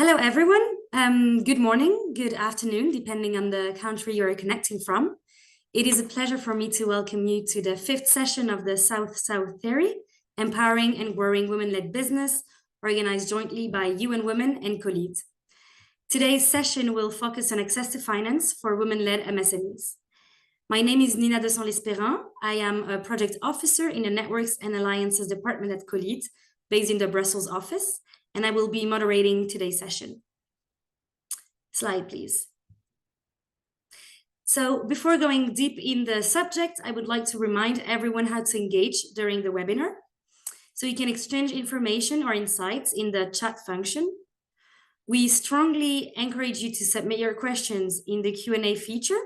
Hello, everyone. Good morning, good afternoon, depending on the country you're connecting from. It is a pleasure for me to welcome you to the 5th session of the South-South Theory, Empowering and Growing Women-Led Business, organized jointly by UN Women and COLEAD. Today's session will focus on access to finance for women-led MSMEs. My name is Desanlis-Perrin. I am a project officer in the Networks and Alliances Department at COLEAD, based in the Brussels office, and I will be moderating today's session. Slide, please. So before going deep in the subject, I would like to remind everyone how to engage during the webinar. So you can exchange information or insights in the chat function. We strongly encourage you to submit your questions in the Q&A feature,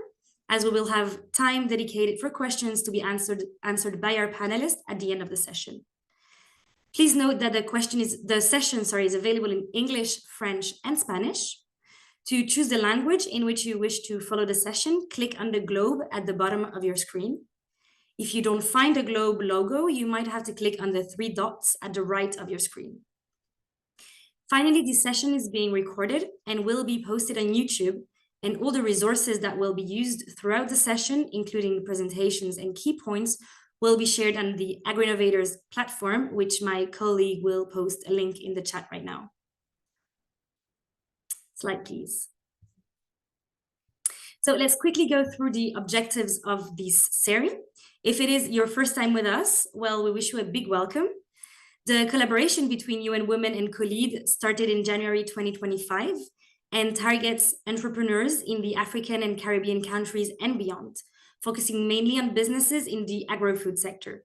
as we will have time dedicated for questions to be answered by our panelists at the end of the session. Please note that the session is available in English, French, and Spanish. To choose the language in which you wish to follow the session, click on the globe at the bottom of your screen. If you don't find the globe logo, you might have to click on the 3 dots at the right of your screen. Finally, this session is being recorded and will be posted on YouTube, and all the resources that will be used throughout the session, including presentations and key points, will be shared on the AgriNovators platform, which my colleague will post a link in the chat right now. Slide, please. So let's quickly go through the objectives of this series. If it is your first time with us, well, we wish you a big welcome. The collaboration between UN Women and COLEAD started in January 2025 and targets entrepreneurs in the African and Caribbean countries and beyond, focusing mainly on businesses in the agro-food sector.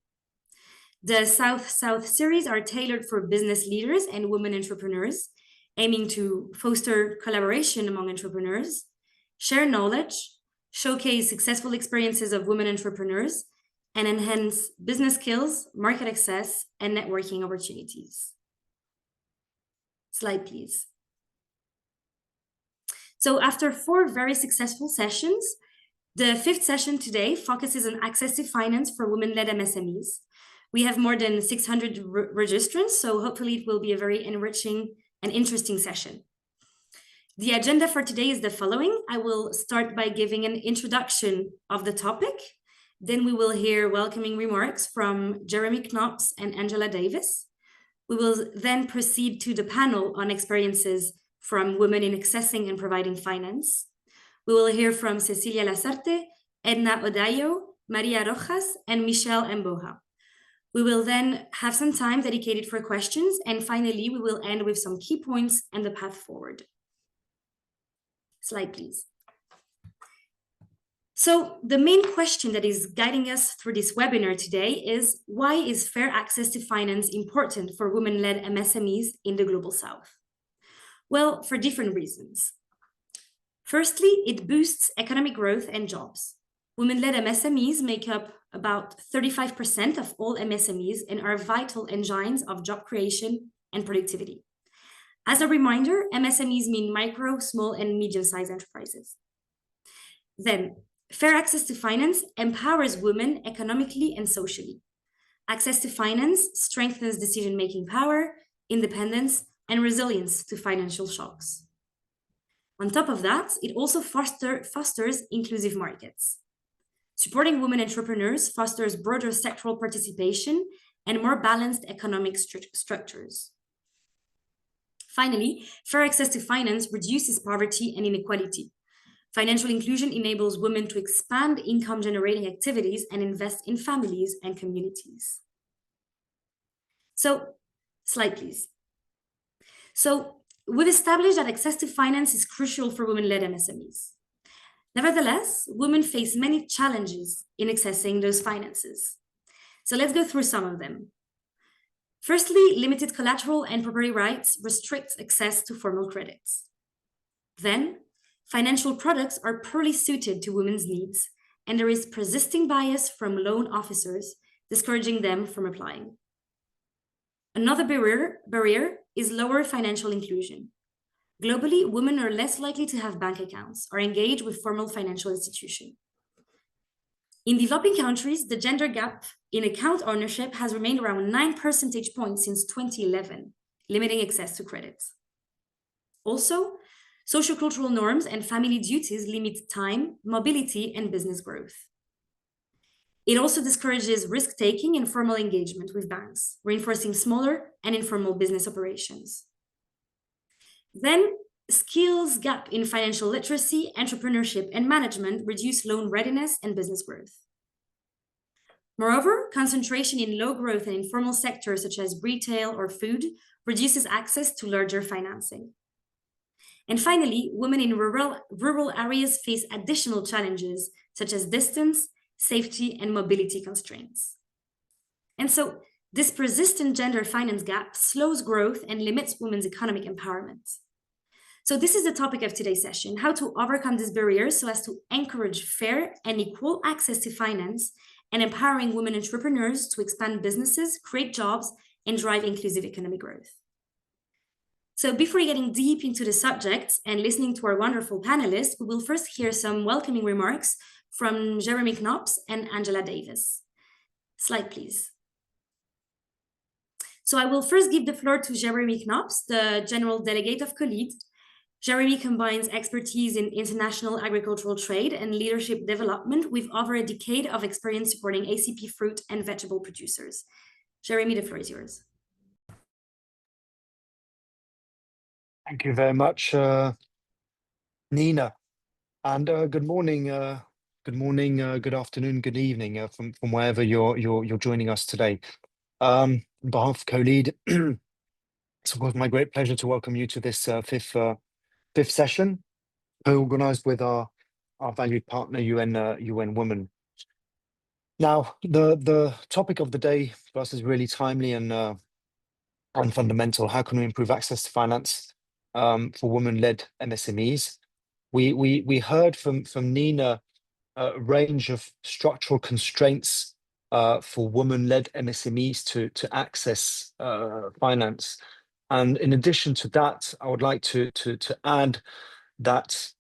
The South-South series are tailored for business leaders and women entrepreneurs, aiming to foster collaboration among entrepreneurs, share knowledge, showcase successful experiences of women entrepreneurs, and enhance business skills, market access, and networking opportunities. Slide, please. So after 4 very successful sessions, the 5th session today focuses on access to finance for women-led MSMEs. We have more than 600 registrants, so hopefully it will be a very enriching and interesting session. The agenda for today is the following. I will start by giving an introduction of the topic. Then we will hear welcoming remarks from Jeremy Knops and Angela Davis. We will then proceed to the panel on experiences from women in accessing and providing finance. We will hear from Cecilia Lazarte, Edna Odallo, María Rojas, and Mboha. We will then have some time dedicated for questions, and finally, we will end with some key points and the path forward. Slide, please. So the main question that is guiding us through this webinar today is, why is fair access to finance important for women-led MSMEs in the Global South? Well, for different reasons. Firstly, it boosts economic growth and jobs. Women-led MSMEs make up about 35% of all MSMEs and are vital engines of job creation and productivity. As a reminder, MSMEs mean micro, small, and medium-sized enterprises. Then, fair access to finance empowers women economically and socially. Access to finance strengthens decision-making power, independence, and resilience to financial shocks. On top of that, it also fosters inclusive markets. Supporting women entrepreneurs fosters broader sectoral participation and more balanced economic structures. Finally, fair access to finance reduces poverty and inequality. Financial inclusion enables women to expand income-generating activities and invest in families and communities. So, slide, please. So, we've established that access to finance is crucial for women-led MSMEs. Nevertheless, women face many challenges in accessing those finances. So let's go through some of them. Firstly, limited collateral and property rights restrict access to formal credits. Then, financial products are poorly suited to women's needs, and there is persisting bias from loan officers, discouraging them from applying. Another barrier is lower financial inclusion. Globally, women are less likely to have bank accounts or engage with formal financial institutions. In developing countries, the gender gap in account ownership has remained around 9 percentage points since 2011, limiting access to credits. Also, sociocultural norms and family duties limit time, mobility, and business growth. It also discourages risk-taking and formal engagement with banks, reinforcing smaller and informal business operations. Then, skills gap in financial literacy, entrepreneurship, and management reduce loan readiness and business growth. Moreover, concentration in low-growth and informal sectors such as retail or food reduces access to larger financing. And finally, women in rural areas face additional challenges such as distance, safety, and mobility constraints. And so this persistent gender finance gap slows growth and limits women's economic empowerment. So this is the topic of today's session, how to overcome these barriers so as to encourage fair and equal access to finance and empowering women entrepreneurs to expand businesses, create jobs, and drive inclusive economic growth. So before getting deep into the subject and listening to our wonderful panelists, we will first hear some welcoming remarks from Jeremy Knops and Angela Davis. Slide, please. So I will first give the floor to Jeremy Knops, the General Delegate of COLEAD. Jeremy combines expertise in international agricultural trade and leadership development with over a decade of experience supporting ACP fruit and vegetable producers. Jeremy, the floor is yours. Thank you very much, Nina, and good morning, good afternoon, good evening from wherever you're joining us today. On behalf of COLEAD, it's of course my great pleasure to welcome you to this fifth session, organised with our valued partner UN Women. Now, the topic of the day for us is really timely and fundamental. How can we improve access to finance for women-led MSMEs? We heard from Nina a range of structural constraints for women-led MSMEs to access finance. And in addition to that, I would like to add that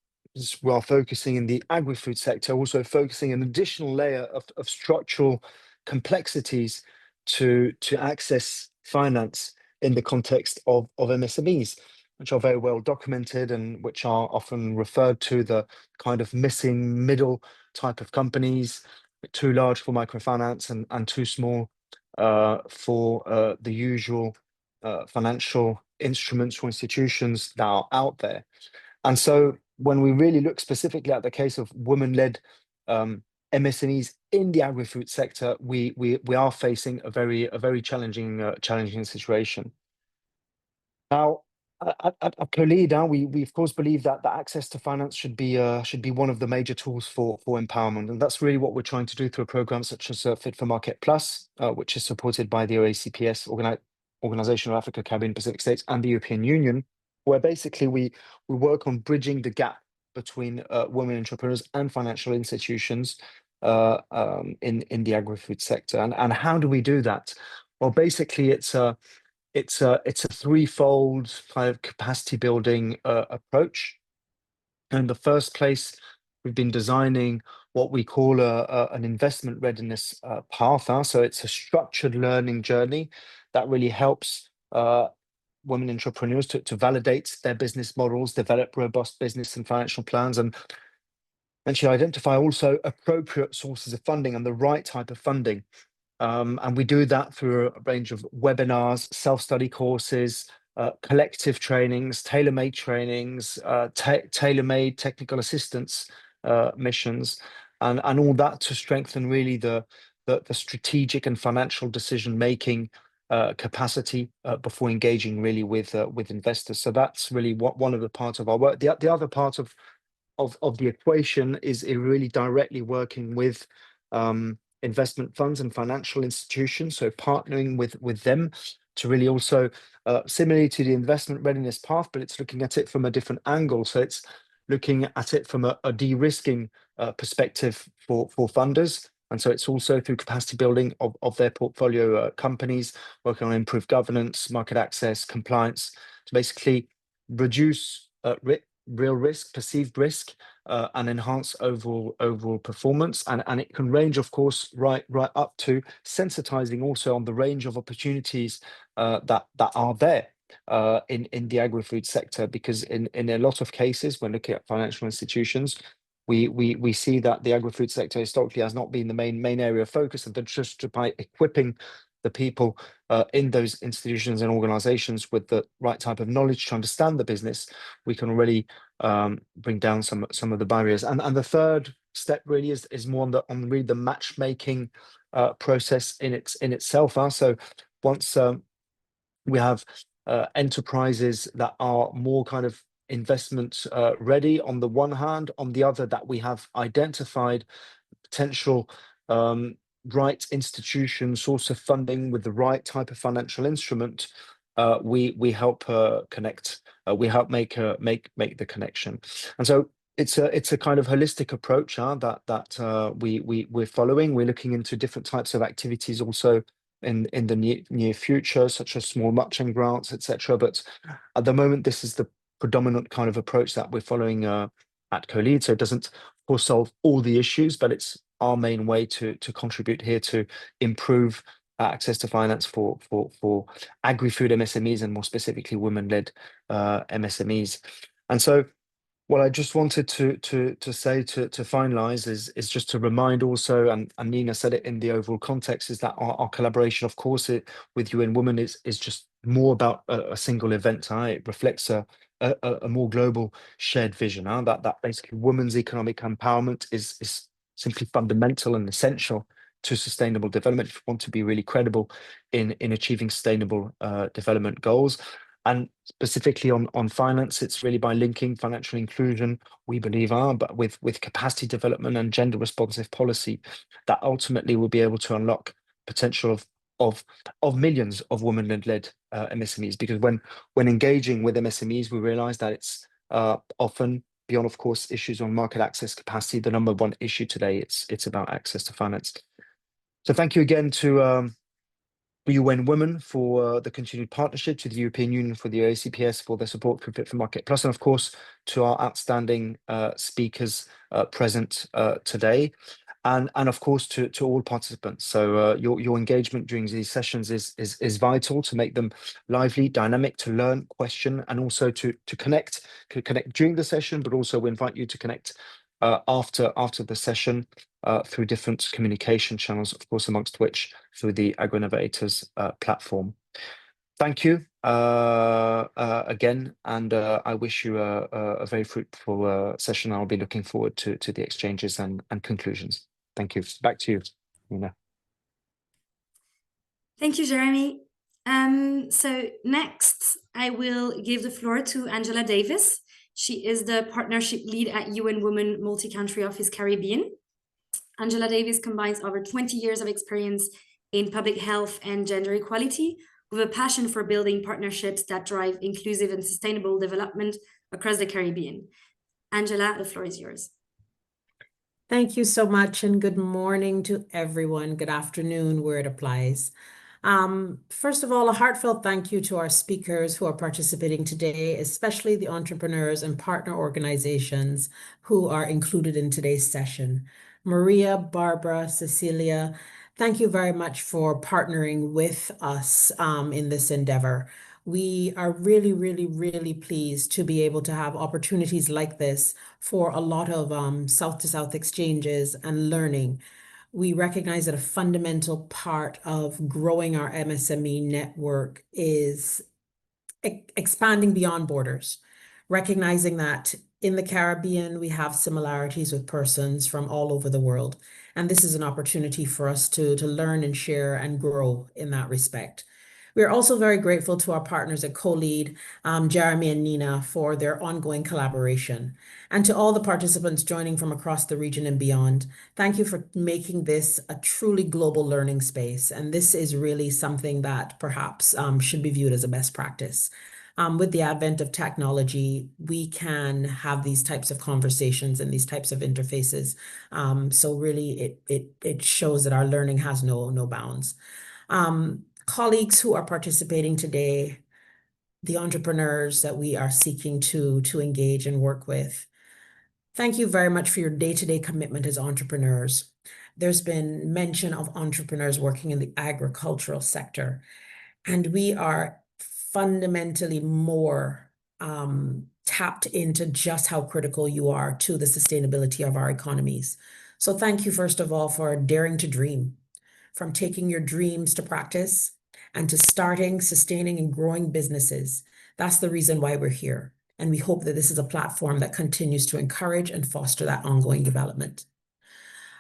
while focusing in the agri-food sector, also focusing an additional layer of structural complexities to access finance in the context of MSMEs, which are very well documented and which are often referred to the kind of missing middle type of companies, too large for microfinance and too small for the usual financial instruments or institutions that are out there. And so when we really look specifically at the case of women-led MSMEs in the agri-food sector, we are facing a very challenging situation. Now, at COLEAD, we of course believe that the access to finance should be one of the major tools for empowerment, and that's really what we're trying to do through a program such as Fit for Market Plus, which is supported by the OACPS, Organization of Africa, Caribbean, Pacific States, and the European Union, where basically we work on bridging the gap between women entrepreneurs and financial institutions in the agri-food sector. And how do we do that? Well, basically it's a threefold kind of capacity building approach. And in the first place, we've been designing what we call an investment readiness path. So it's a structured learning journey that really helps women entrepreneurs to validate their business models, develop robust business and financial plans, and actually identify also appropriate sources of funding and the right type of funding. And we do that through a range of webinars, self-study courses, collective trainings, tailor-made trainings, tailor-made technical assistance missions, and all that to strengthen really the strategic and financial decision-making capacity before engaging really with investors. So that's really one of the parts of our work. The other part of the equation is really directly working with investment funds and financial institutions, so partnering with them to really also, similarly to the investment readiness path, but it's looking at it from a different angle. So it's looking at it from a de-risking perspective for funders. And so it's also through capacity building of their portfolio companies, working on improved governance, market access, compliance, to basically reduce real risk, perceived risk, and enhance overall performance. And it can range, of course, right up to sensitizing also on the range of opportunities that are there in the agri-food sector, because in a lot of cases, when looking at financial institutions, we see that the agri-food sector historically has not been the main area of focus, and that just by equipping the people in those institutions and organizations with the right type of knowledge to understand the business, we can already bring down some of the barriers. And the third step really is more on really the matchmaking process in itself. So once we have enterprises that are more kind of investment ready on the one hand, on the other that we have identified potential right institution source of funding with the right type of financial instrument, we help connect. We help make the connection. And so it's a kind of holistic approach that we're following. We're looking into different types of activities also in the near future, such as small matching grants, etc. But at the moment, this is the predominant kind of approach that we're following at COLEAD. So it doesn't, of course, solve all the issues, but it's our main way to contribute here to improve access to finance for agri-food MSMEs, and more specifically women-led MSMEs. And so what I just wanted to say to finalize is just to remind also, and Nina said it in the overall context, is that our collaboration, of course, with UN Women is just more about a single event. It reflects a more global shared vision. That basically women's economic empowerment is simply fundamental and essential to sustainable development if you want to be really credible in achieving sustainable development goals. And specifically on finance, it's really by linking financial inclusion, we believe, but with capacity development and gender responsive policy, that ultimately will be able to unlock potential of millions of women-led MSMEs. Because when engaging with MSMEs, we realize that it's often beyond, of course, issues on market access capacity, the number one issue today. It's about access to finance. So thank you again to UN Women for the continued partnership, to the European Union for the ACPS for their support for Fit for Market Plus, and of course to our outstanding speakers present today, and of course to all participants. So your engagement during these sessions is vital to make them lively, dynamic, to learn, question, and also to connect during the session, but also we invite you to connect after the session through different communication channels, of course, amongst which through the AgriNovators platform. Thank you again, and I wish you a very fruitful session. I'll be looking forward to the exchanges and conclusions. Thank you. Back to you, Nina. Thank you, Jeremy. So next, I will give the floor to Angela Davis. She is the partnership lead at UN Women Multi-Country Office Caribbean. Angela Davis combines over 20 years of experience in public health and gender equality with a passion for building partnerships that drive inclusive and sustainable development across the Caribbean. Angela, the floor is yours. Thank you so much, and good morning to everyone. Good afternoon, where it applies. First of all, a heartfelt thank you to our speakers who are participating today, especially the entrepreneurs and partner organizations who are included in today's session. Maria, Barbara, Cecilia, thank you very much for partnering with us in this endeavor. We are really, really, really pleased to be able to have opportunities like this for a lot of South-to-South exchanges and learning. We recognize that a fundamental part of growing our MSME network is expanding beyond borders, recognizing that in the Caribbean, we have similarities with persons from all over the world. And this is an opportunity for us to learn and share and grow in that respect. We are also very grateful to our partners at COLEAD, Jeremy and Nina, for their ongoing collaboration. And to all the participants joining from across the region and beyond, thank you for making this a truly global learning space. And this is really something that perhaps should be viewed as a best practice. With the advent of technology, we can have these types of conversations and these types of interfaces. So really, it shows that our learning has no bounds. Colleagues who are participating today, the entrepreneurs that we are seeking to engage and work with, thank you very much for your day-to-day commitment as entrepreneurs. There's been mention of entrepreneurs working in the agricultural sector, and we are fundamentally more tapped into just how critical you are to the sustainability of our economies. So thank you, first of all, for daring to dream, from taking your dreams to practice and to starting, sustaining, and growing businesses. That's the reason why we're here. And we hope that this is a platform that continues to encourage and foster that ongoing development.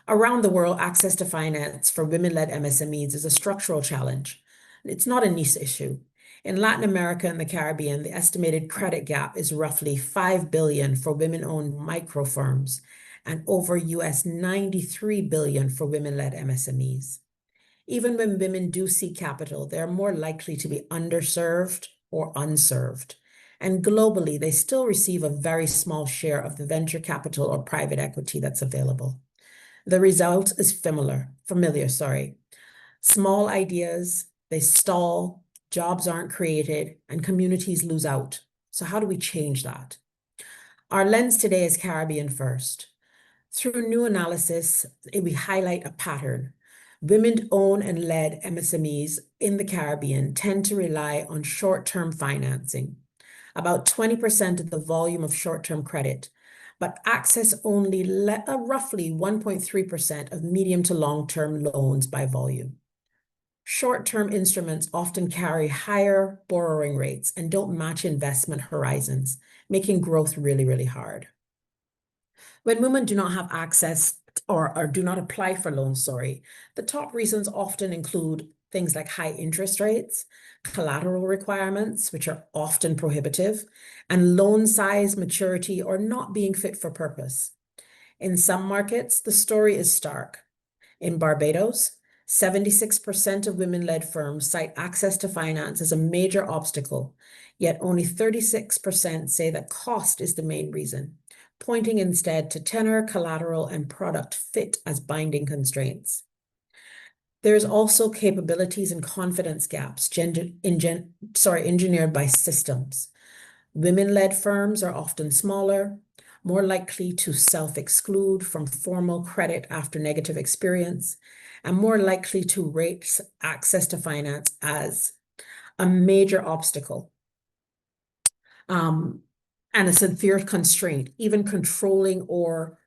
Around the world, access to finance for women-led MSMEs is a structural challenge. It's not a niche issue. In Latin America and the Caribbean, the estimated credit gap is roughly $5 billion for women-owned micro firms and over US $93 billion for women-led MSMEs. Even when women do seek capital, they're more likely to be underserved or unserved. And globally, they still receive a very small share of the venture capital or private equity that's available. The result is familiar. Small ideas, they stall, jobs aren't created, and communities lose out. So how do we change that? Our lens today is Caribbean first. Through new analysis, we highlight a pattern. Women-owned and led MSMEs in the Caribbean tend to rely on short-term financing, about 20% of the volume of short-term credit, but access only roughly 1.3% of medium to long-term loans by volume. Short-term instruments often carry higher borrowing rates and don't match investment horizons, making growth really, really hard. When women do not have access or do not apply for loans, the top reasons often include things like high interest rates, collateral requirements, which are often prohibitive, and loan size, maturity, or not being fit for purpose. In some markets, the story is stark. In Barbados, 76% of women-led firms cite access to finance as a major obstacle, yet only 36% say that cost is the main reason, pointing instead to tenor, collateral, and product fit as binding constraints. There's also capabilities and confidence gaps engineered by systems. Women-led firms are often smaller, more likely to self-exclude from formal credit after negative experience, and more likely to rate access to finance as a major obstacle and a severe constraint, even controlling or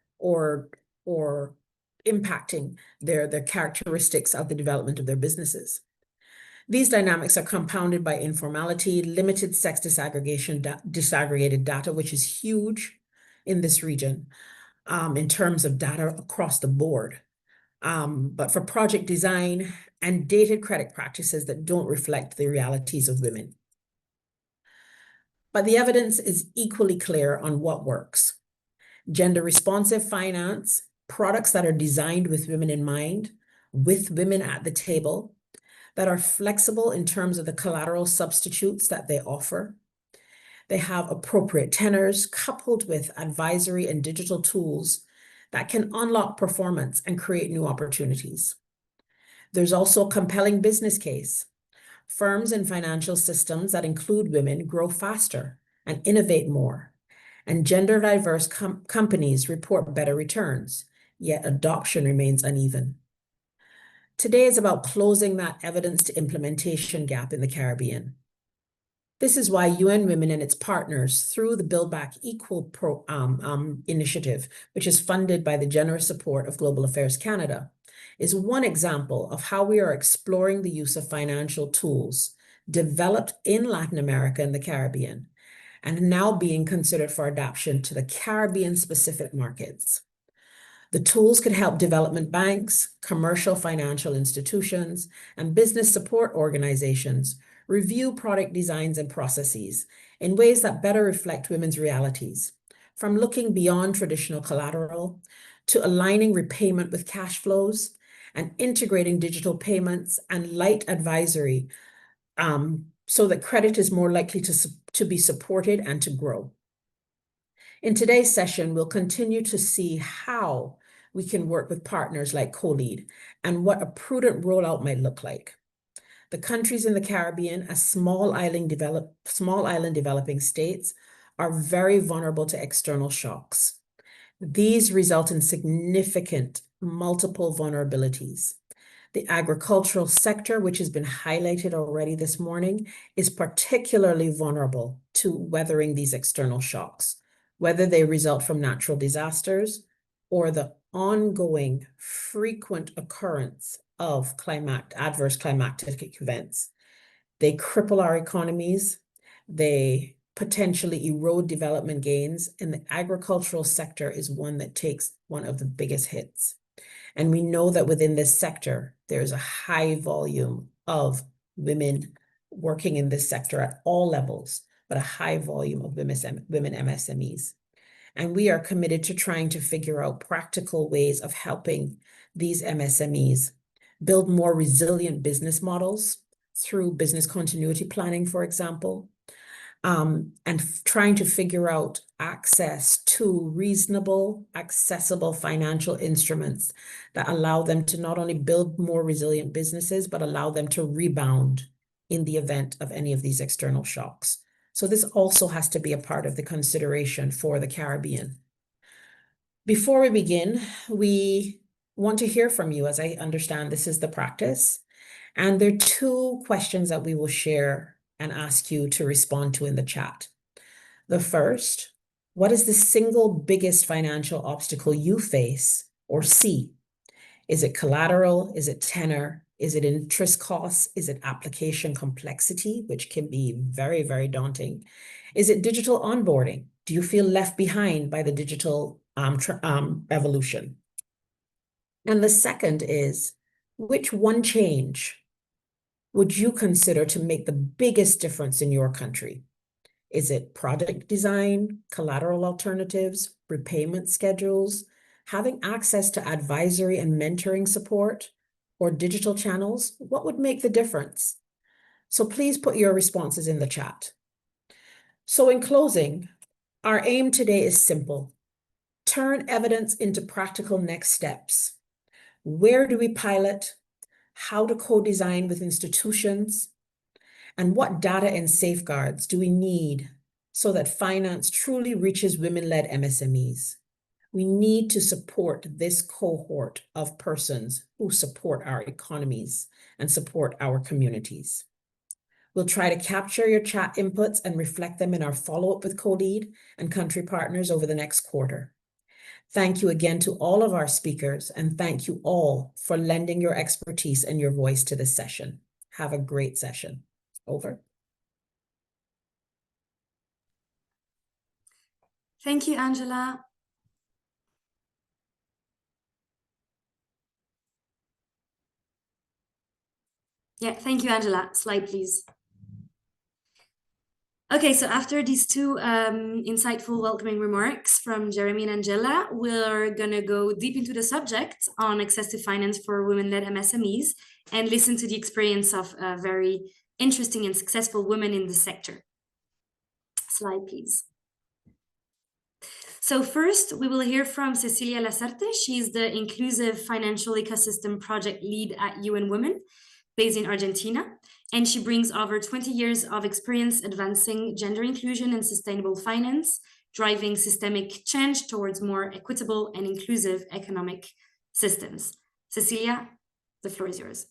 impacting their characteristics of the development of their businesses. These dynamics are compounded by informality, limited sex disaggregated data, which is huge in this region in terms of data across the board, but for project design and dated credit practices that don't reflect the realities of women. But the evidence is equally clear on what works. Gender-responsive finance, products that are designed with women in mind, with women at the table, that are flexible in terms of the collateral substitutes that they offer. They have appropriate tenors coupled with advisory and digital tools that can unlock performance and create new opportunities. There's also a compelling business case. Firms and financial systems that include women grow faster and innovate more, and gender-diverse companies report better returns, yet adoption remains uneven. Today is about closing that evidence to implementation gap in the Caribbean. This is why UN Women and its partners, through the Build Back Equal initiative, which is funded by the generous support of Global Affairs Canada, is one example of how we are exploring the use of financial tools developed in Latin America and the Caribbean, and now being considered for adoption to the Caribbean-specific markets. The tools could help development banks, commercial financial institutions, and business support organizations review product designs and processes in ways that better reflect women's realities, from looking beyond traditional collateral to aligning repayment with cash flows and integrating digital payments and light advisory so that credit is more likely to be supported and to grow. In today's session, we'll continue to see how we can work with partners like COLEAD and what a prudent rollout might look like. The countries in the Caribbean, as small island developing states, are very vulnerable to external shocks. These result in significant multiple vulnerabilities. The agricultural sector, which has been highlighted already this morning, is particularly vulnerable to weathering these external shocks, whether they result from natural disasters or the ongoing frequent occurrence of adverse climatic events. They cripple our economies, they potentially erode development gains, and the agricultural sector is one that takes one of the biggest hits. And we know that within this sector, there's a high volume of women working in this sector at all levels, but a high volume of women MSMEs. And we are committed to trying to figure out practical ways of helping these MSMEs build more resilient business models through business continuity planning, for example, and trying to figure out access to reasonable, accessible financial instruments that allow them to not only build more resilient businesses, but allow them to rebound in the event of any of these external shocks. So this also has to be a part of the consideration for the Caribbean. Before we begin, we want to hear from you. As I understand, this is the practice. And there are two questions that we will share and ask you to respond to in the chat. The first, what is the single biggest financial obstacle you face or see? Is it collateral? Is it tenor? Is it interest costs? Is it application complexity, which can be very, very daunting? Is it digital onboarding? Do you feel left behind by the digital evolution? And the second is, which one change would you consider to make the biggest difference in your country? Is it product design, collateral alternatives, repayment schedules, having access to advisory and mentoring support, or digital channels? What would make the difference? So please put your responses in the chat. So in closing, our aim today is simple. Turn evidence into practical next steps. Where do we pilot? How to co-design with institutions? And what data and safeguards do we need so that finance truly reaches women-led MSMEs? We need to support this cohort of persons who support our economies and support our communities. We'll try to capture your chat inputs and reflect them in our follow-up with COLEAD and country partners over the next quarter. Thank you again to all of our speakers, and thank you all for lending your expertise and your voice to this session. Have a great session. Over. Thank you, Angela. Yeah, thank you, Angela. Slide, please. Okay, so after these two insightful welcoming remarks from Jeremy and Angela, we're gonna go deep into the subject on access to finance for women-led MSMEs and listen to the experience of very interesting and successful women in the sector. Slide, please. So first, we will hear from Cecilia Lazarte. She's the Inclusive Financial Ecosystem Project Lead at UN Women, based in Argentina. And she brings over 20 years of experience advancing gender inclusion and sustainable finance, driving systemic change towards more equitable and inclusive economic systems. Cecilia, the floor is yours.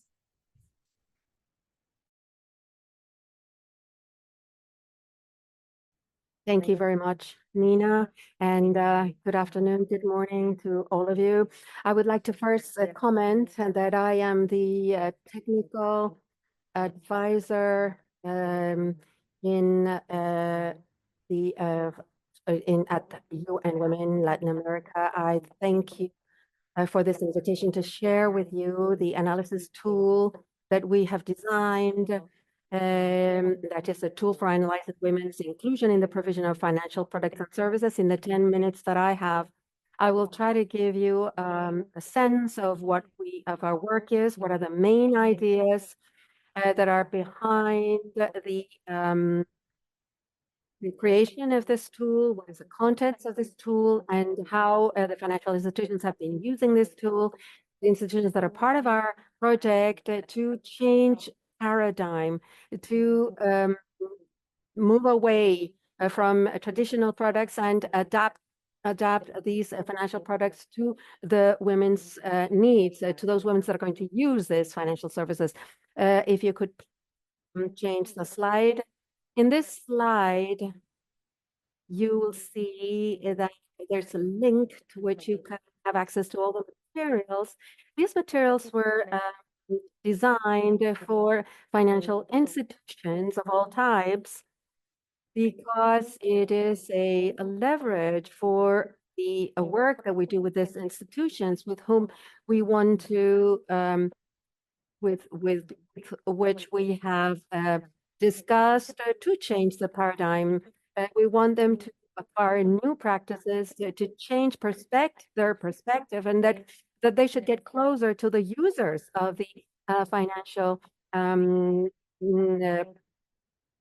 Thank you very much, Nina, and good afternoon, good morning to all of you. I would like to first comment that I am the technical advisor at UN Women Latin America. I thank you for this invitation to share with you the analysis tool that we have designed. That is a tool for analyzing women's inclusion in the provision of financial products and services. In the 10 minutes that I have, I will try to give you a sense of what our work is, what are the main ideas that are behind the creation of this tool, what is the contents of this tool, and how the financial institutions have been using this tool, the institutions that are part of our project to change paradigm, to move away from traditional products and adapt adapt these financial products to the women's needs, to those women that are going to use these financial services. If you could change the slide. In this slide, you will see that there's a link to which you can have access to all the materials. These materials were designed for financial institutions of all types because it is a leverage for the work that we do with these institutions with whom we want to with which we have discussed to change the paradigm. We want them to acquire new practices, to change their perspective, and that they should get closer to the users of the financial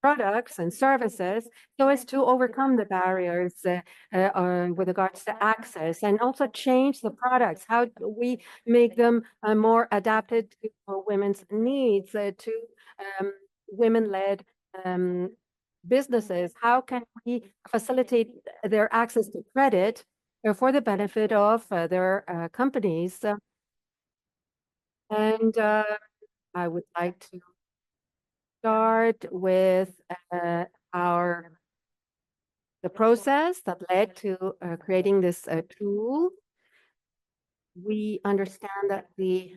products and services, so as to overcome the barriers with regards to access, and also change the products. How do we make them more adapted to women's needs, to women-led businesses? How can we facilitate their access to credit for the benefit of their companies? And I would like to start with the process that led to creating this tool. We understand that the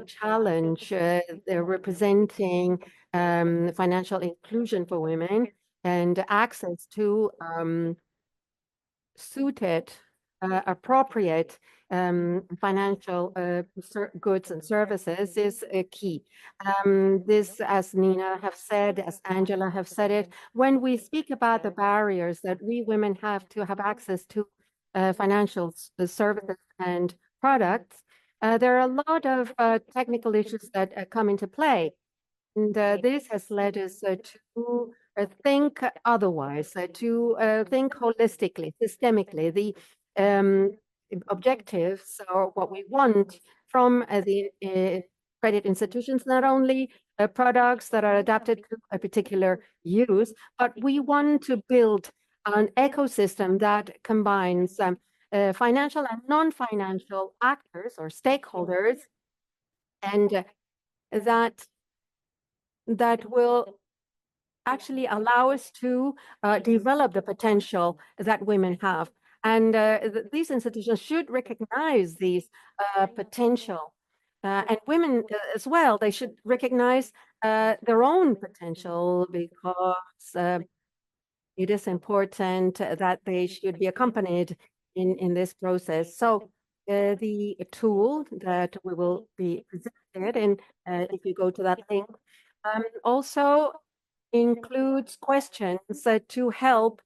challenge they're representing financial inclusion for women and access to suited, appropriate financial goods and services is key. This, as Nina have said, as Angela have said it, when we speak about the barriers that we women have to have access to financial services and products, there are a lot of technical issues that come into play. And this has led us to think otherwise, to think holistically, systemically. The objectives or what we want from the credit institutions, not only products that are adapted to a particular use, but we want to build an ecosystem that combines financial and non-financial actors or stakeholders, and that will actually allow us to develop the potential that women have. And these institutions should recognize these potential. And women as well, they should recognize their own potential, because it is important that they should be accompanied in this process. So the tool that we will be presented, and if you go to that link, also includes questions to help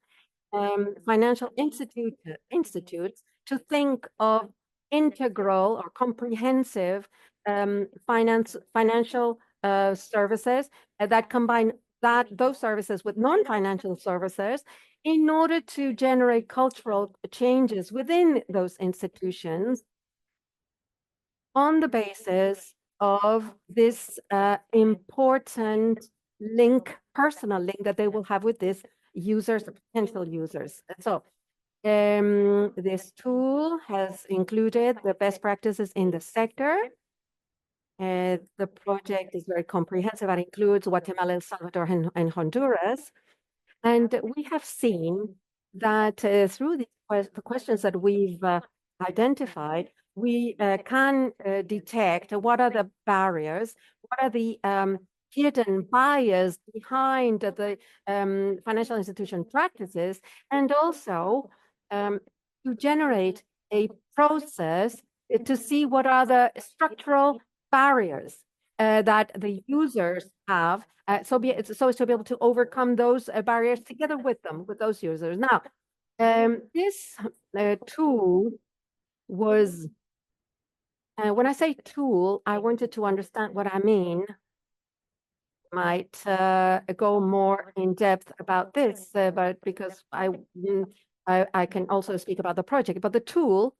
financial institutes to think of integral or comprehensive financial services that combine those services with non-financial services in order to generate cultural changes within those institutions on the basis of this important link, personal link that they will have with these users, potential users. So this tool has included the best practices in the sector. The project is very comprehensive and includes Guatemala, El Salvador, and Honduras. And we have seen that through the questions that we've identified, we can detect what are the barriers, what are the hidden bias behind the financial institution practices, and also to generate a process to see what are the structural barriers that the users have, so as to be able to overcome those barriers together with them, with those users. Now, this tool was, when I say tool, I wanted to understand what I mean. Might go more in depth about this, but because I can also speak about the project. But the tool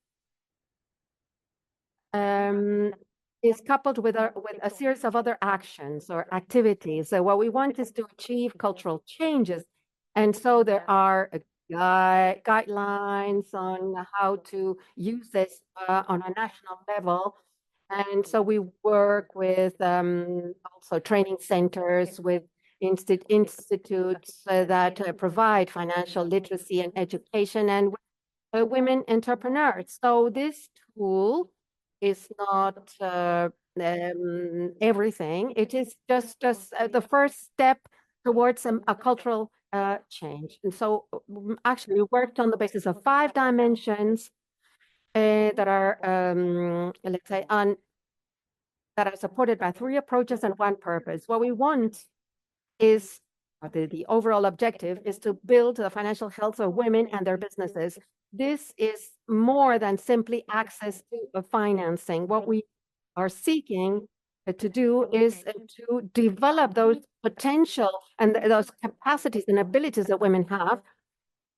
is coupled with a series of other actions or activities. So what we want is to achieve cultural changes. And so there are guidelines on how to use this on a national level. And so we work with also training centers, with institutes that provide financial literacy and education, and women entrepreneurs. So this tool is not everything. It is just the first step towards a cultural change. And so actually we worked on the basis of 5 dimensions that are, let's say, that are supported by 3 approaches and 1 purpose. What we want is, the overall objective is to build the financial health of women and their businesses. This is more than simply access to financing. What we are seeking to do is to develop those potential and those capacities and abilities that women have,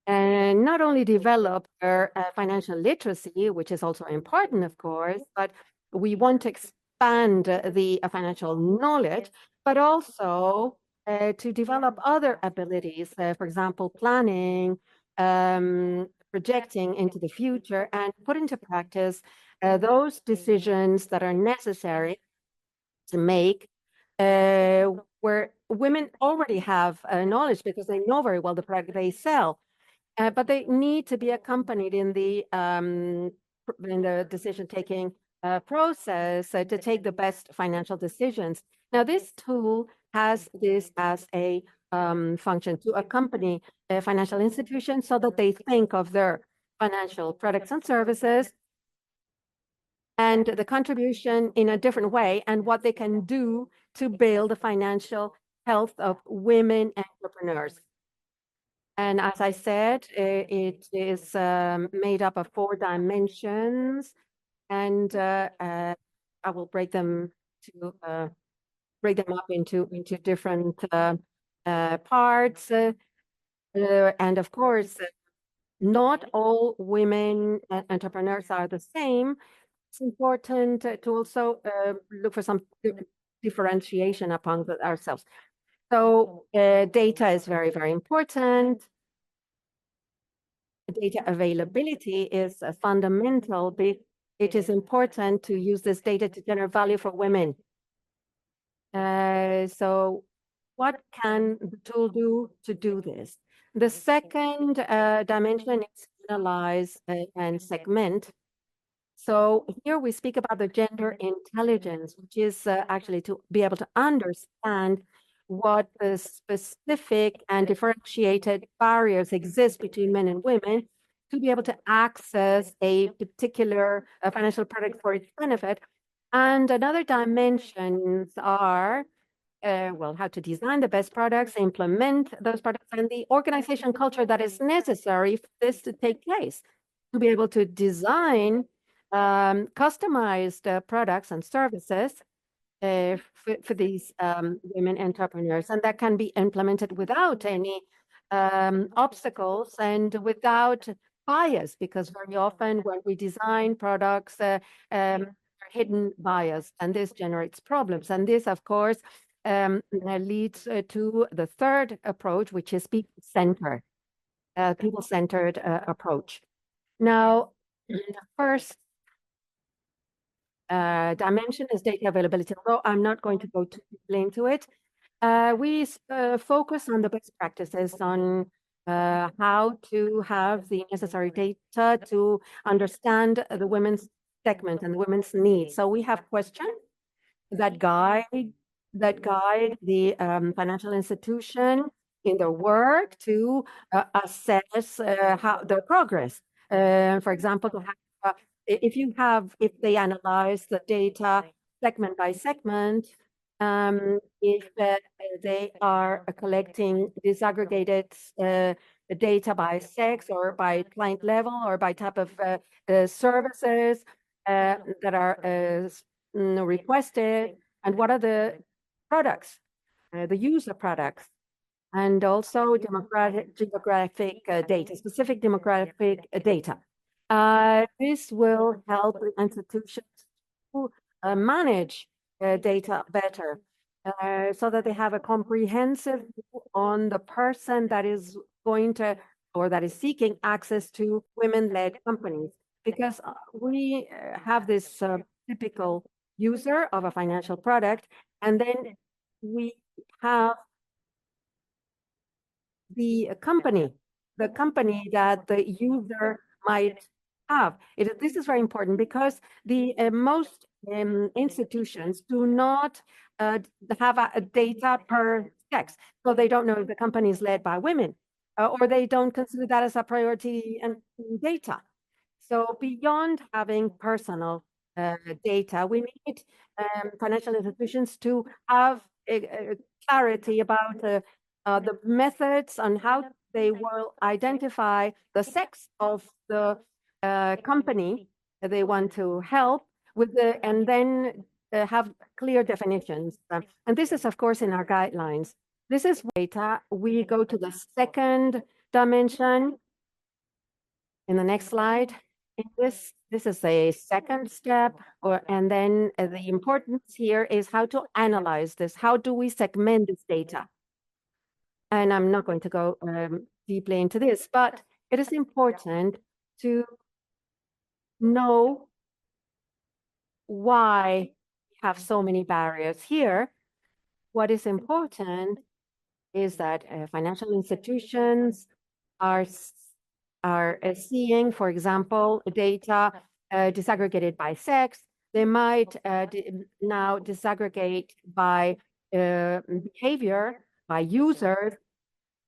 and not only develop their financial literacy, which is also important, of course, but we want to expand the financial knowledge, but also to develop other abilities, for example, planning, projecting into the future, and put into practice those decisions that are necessary to make where women already have knowledge because they know very well the product they sell. But they need to be accompanied in the decision-taking process to take the best financial decisions. Now, this tool has this as a function to accompany financial institutions so that they think of their financial products and services and the contribution in a different way and what they can do to build the financial health of women entrepreneurs. And as I said, it is made up of 4 dimensions, and I will break them up into different parts. And of course, not all women entrepreneurs are the same. It's important to also look for some differentiation among ourselves. So data is very, very important. Data availability is fundamental. It is important to use this data to generate value for women. So what can the tool do to do this? The second dimension is analyze and segment. So here we speak about the gender intelligence, which is actually to be able to understand what the specific and differentiated barriers exist between men and women to be able to access a particular financial product for its benefit. And another dimensions are, well, how to design the best products, implement those products, and the organization culture that is necessary for this to take place, to be able to design customized products and services for these women entrepreneurs, and that can be implemented without any obstacles and without bias, because very often when we design products, hidden bias, and this generates problems. And this, of course, leads to the third approach, which is people-centered approach. Now, the first dimension is data availability. Although I'm not going to go too deeply into it, we focus on the best practices on how to have the necessary data to understand the women's segment and the women's needs. So we have questions that guide the financial institution in their work to assess how their progress. For example, to have, if they analyze the data segment by segment, if they are collecting disaggregated data by sex or by client level or by type of services that are requested, and what are the products, the user products, and also demographic data, specific demographic data. This will help institutions to manage data better, so that they have a comprehensive view on the person that is going to or that is seeking access to women-led companies, because we have this typical user of a financial product, and then we have the company that the user might have. This is very important because the most institutions do not have a data per sex, so they don't know if the company is led by women, or they don't consider that as a priority and data. So beyond having personal data, we need financial institutions to have clarity about the methods on how they will identify the sex of the company that they want to help with, and then have clear definitions. And this is, of course, in our guidelines. This is data. We go to the second dimension in the next slide. This is a second step, and then the importance here is how to analyze this. How do we segment this data? And I'm not going to go deeply into this, but it is important to know why we have so many barriers here. What is important is that financial institutions are seeing, for example, data disaggregated by sex. They might now disaggregate by behavior, by users,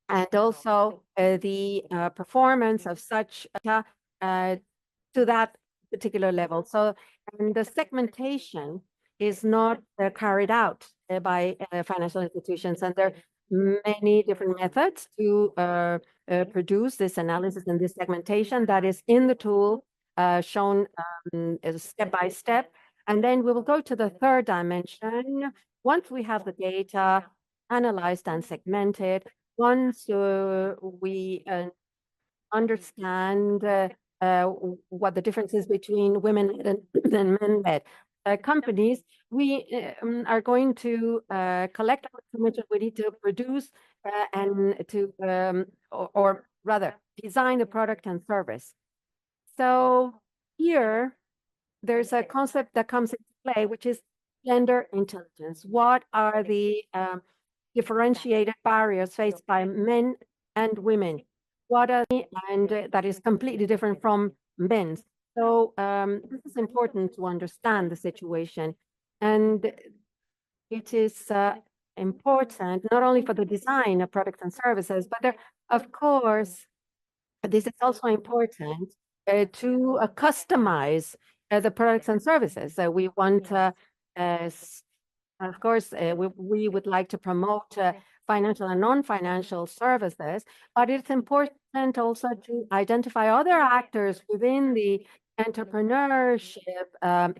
and also the performance of such data to that particular level. So, and the segmentation is not carried out by financial institutions, and there are many different methods to produce this analysis and this segmentation that is in the tool, shown step by step. And then we will go to the third dimension. Once we have the data analyzed and segmented, once we understand what the difference is between women and men-led companies, we are going to collect information we need to produce and to, or rather, design the product and service. So here, there's a concept that comes into play, which is gender intelligence. What are the differentiated barriers faced by men and women? What are they, and that is completely different from men's. So this is important to understand the situation, and it is important not only for the design of products and services, but there, of course, this is also important to customize the products and services. We want, of course, we would like to promote financial and non-financial services, but it's important also to identify other actors within the entrepreneurship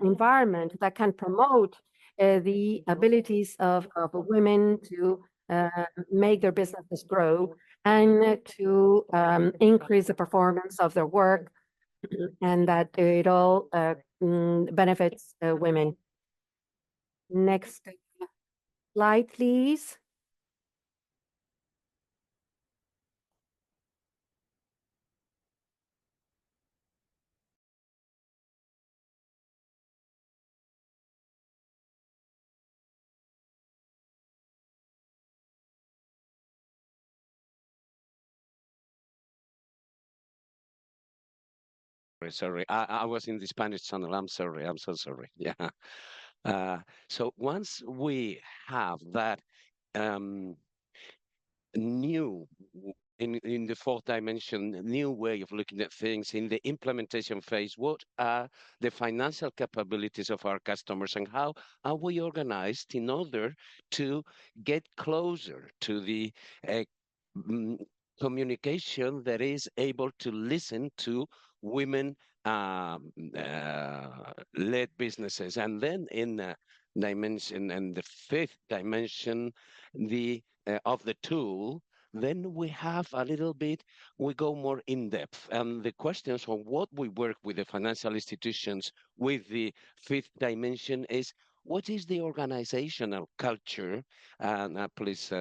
environment that can promote the abilities of women to make their businesses grow and to increase the performance of their work, and that it all benefits women. Next slide, please. Sorry, I was in the Spanish channel. I'm sorry. I'm so sorry. Yeah. So once we have that new in the fourth dimension, new way of looking at things in the implementation phase, what are the financial capabilities of our customers and how are we organized in order to get closer to the communication that is able to listen to women led businesses. And then in dimension, and the fifth dimension, the of the tool, then we have a little bit, we go more in depth. And the questions on what we work with the financial institutions with the fifth dimension is, what is the organizational culture? And please,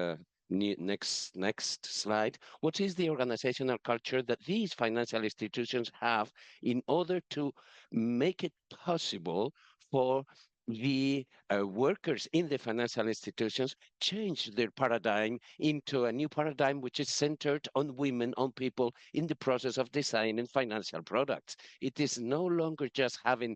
Next slide. What is the organizational culture that these financial institutions have in order to make it possible for the workers in the financial institutions change their paradigm into a new paradigm which is centered on women, on people in the process of designing financial products. It is no longer just having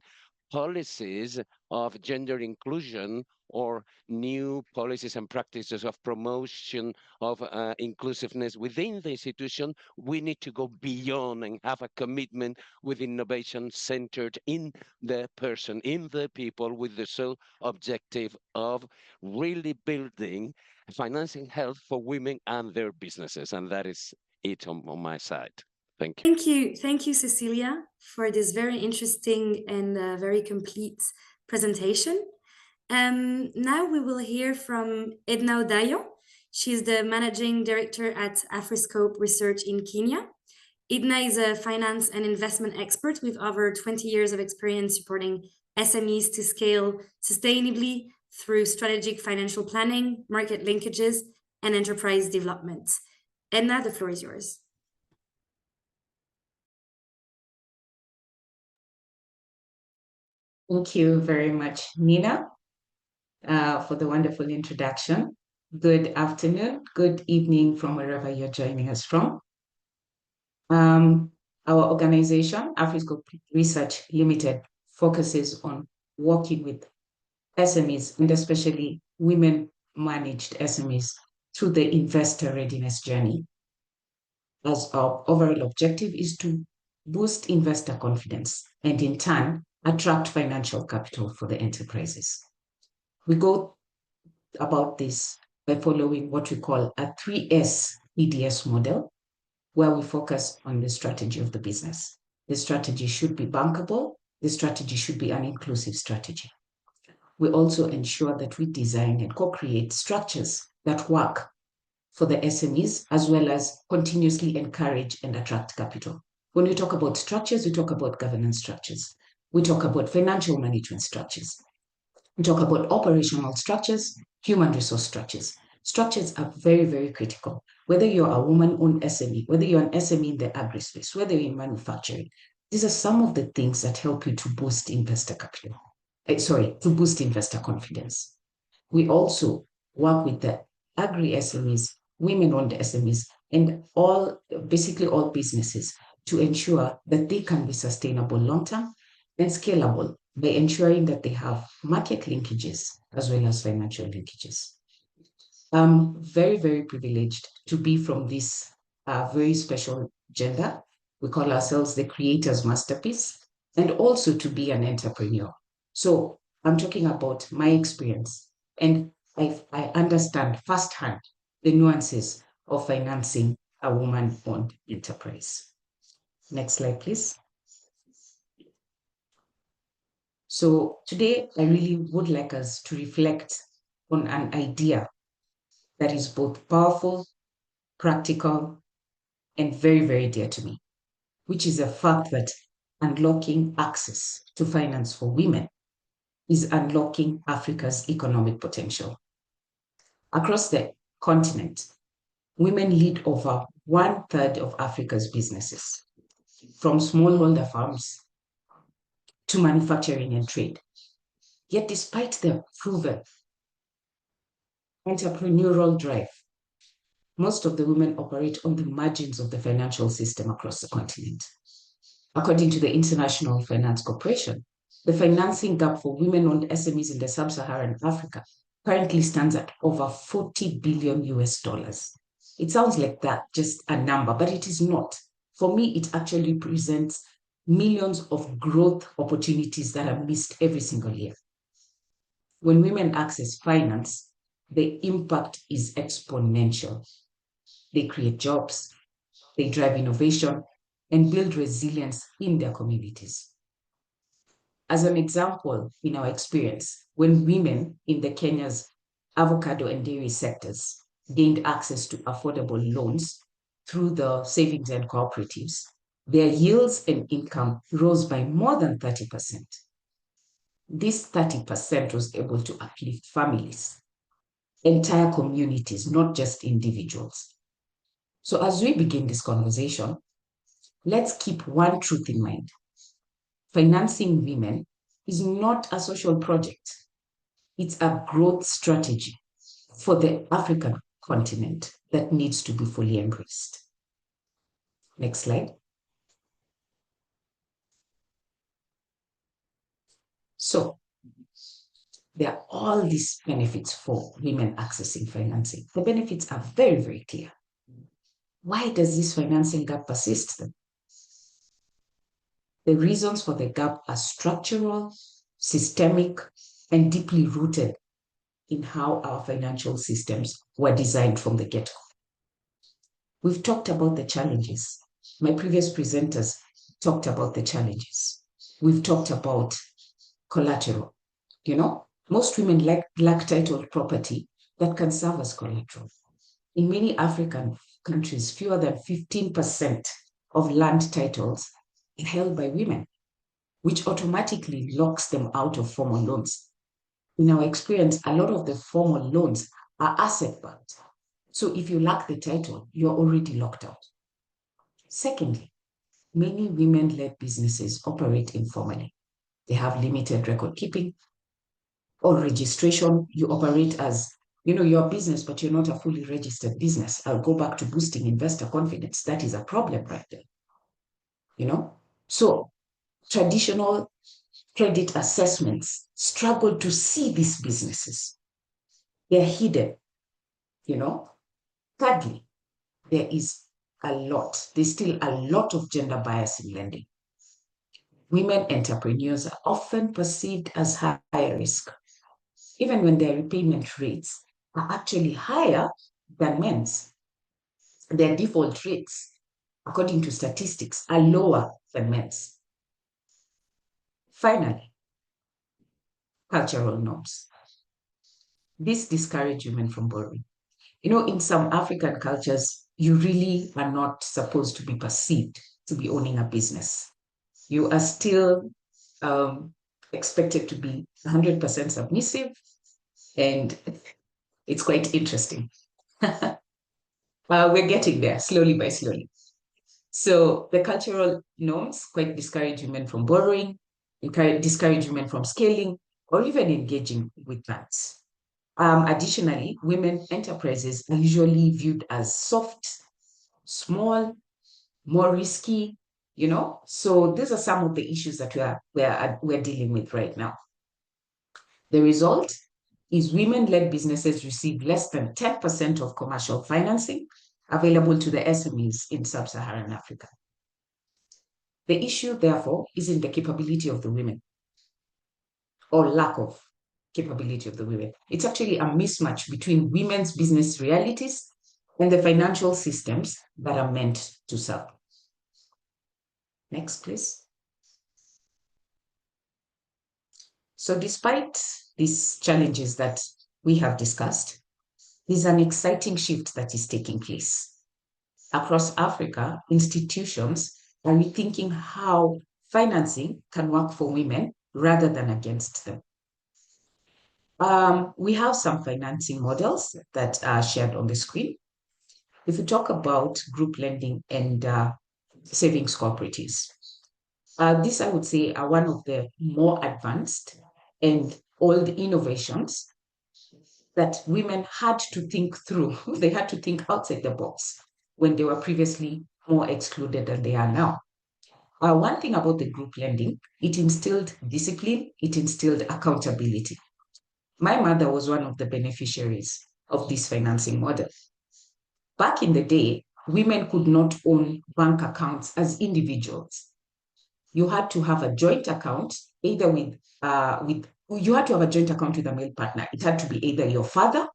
policies of gender inclusion or new policies and practices of promotion of inclusiveness within the institution. We need to go beyond and have a commitment with innovation centered in the person, in the people, with the sole objective of really building financing health for women and their businesses. And that is it on my side. Thank you. Thank you, Cecilia, for this very interesting and very complete presentation. Now we will hear from Edna Odallo. She's the Managing Director at Afriscope Research in Kenya. Edna is a finance and investment expert with over 20 years of experience supporting SMEs to scale sustainably through strategic financial planning, market linkages, and enterprise development. Edna, the floor is yours. Thank you very much, Nina, for the wonderful introduction. Good afternoon, good evening from wherever you're joining us from. Our organization, Afriscope Research Limited, focuses on working with SMEs and especially women-managed SMEs through the investor readiness journey. As our overall objective is to boost investor confidence and in turn, attract financial capital for the enterprises. We go about this by following what we call a 3S EDS model, where we focus on the strategy of the business. The strategy should be bankable. The strategy should be an inclusive strategy. We also ensure that we design and co-create structures that work for the SMEs, as well as continuously encourage and attract capital. When we talk about structures, we talk about governance structures. We talk about financial management structures. We talk about operational structures, human resource structures. Structures are very, very critical. Whether you're a woman-owned SME, whether you're an SME in the agri-space, whether you're in manufacturing, these are some of the things that help you to boost investor capital. To boost investor confidence. We also work with the agri-SMEs, women-owned SMEs, and basically all businesses to ensure that they can be sustainable long-term and scalable by ensuring that they have market linkages as well as financial linkages. I'm very, very privileged to be from this very special gender. We call ourselves the creator's masterpiece, and also to be an entrepreneur. So I'm talking about my experience, and I understand firsthand the nuances of financing a woman-owned enterprise. Next slide, please. So today, I really would like us to reflect on an idea that is both powerful, practical, and very, very dear to me, which is the fact that unlocking access to finance for women is unlocking Africa's economic potential. Across the continent, women lead over 1/3 of Africa's businesses, from smallholder farms to manufacturing and trade. Yet despite their proven entrepreneurial drive, most of the women operate on the margins of the financial system across the continent. According to the International Finance Corporation, the financing gap for women-owned SMEs in the sub-Saharan Africa currently stands at over $40 billion. It sounds like that, just a number, but it is not. For me, it actually presents millions of growth opportunities that are missed every single year. When women access finance, the impact is exponential. They create jobs, they drive innovation, and build resilience in their communities. As an example, in our experience, when women in the Kenya's avocado and dairy sectors gained access to affordable loans through the savings and cooperatives, their yields and income rose by more than 30%. This 30% was able to uplift families. entire communities, not just individuals. So as we begin this conversation, let's keep one truth in mind. Financing women is not a social project. It's a growth strategy for the African continent that needs to be fully embraced. Next slide. So there are all these benefits for women accessing financing. The benefits are very, very clear. Why does this financing gap persist then? The reasons for the gap are structural, systemic, and deeply rooted in how our financial systems were designed from the get-go. We've talked about the challenges. My previous presenters talked about the challenges. We've talked about collateral. You know, most women lack titled property that can serve as collateral. In many African countries, fewer than 15% of land titles are held by women, which automatically locks them out of formal loans. In our experience, a lot of the formal loans are asset-backed. So if you lack the title, you're already locked out. Secondly, many women-led businesses operate informally. They have limited record keeping or registration. You operate as, you're a business, but you're not a fully registered business. I'll go back to boosting investor confidence. That is a problem right there. So traditional credit assessments struggle to see these businesses. They're hidden. Thirdly, there's still a lot of gender bias in lending. Women entrepreneurs are often perceived as higher risk, even when their repayment rates are actually higher than men's. Their default rates, according to statistics, are lower than men's. Finally, cultural norms. This discourages women from borrowing. In some African cultures, you really are not supposed to be perceived to be owning a business. You are still expected to be 100% submissive, and it's quite interesting. We're getting there slowly by slowly. So the cultural norms quite discourage women from borrowing, discourage women from scaling, or even engaging with plans. Additionally, women enterprises are usually viewed as soft, small, more risky, So these are some of the issues that we're dealing with right now. The result is women-led businesses receive less than 10% of commercial financing available to the SMEs in sub-Saharan Africa. The issue, therefore, isn't the capability of the women or lack of capability of the women. It's actually a mismatch between women's business realities and the financial systems that are meant to serve. Next, please. So despite these challenges that we have discussed, there's an exciting shift that is taking place. Across Africa, institutions are rethinking how financing can work for women rather than against them. We have some financing models that are shared on the screen. If we talk about group lending and savings cooperatives, these, I would say, are one of the more advanced and old innovations that women had to think through. They had to think outside the box when they were previously more excluded than they are now. One thing about the group lending, it instilled discipline, it instilled accountability. My mother was one of the beneficiaries of this financing model. Back in the day, women could not own bank accounts as individuals. You had to have a joint account, either with a male partner. It had to be either your father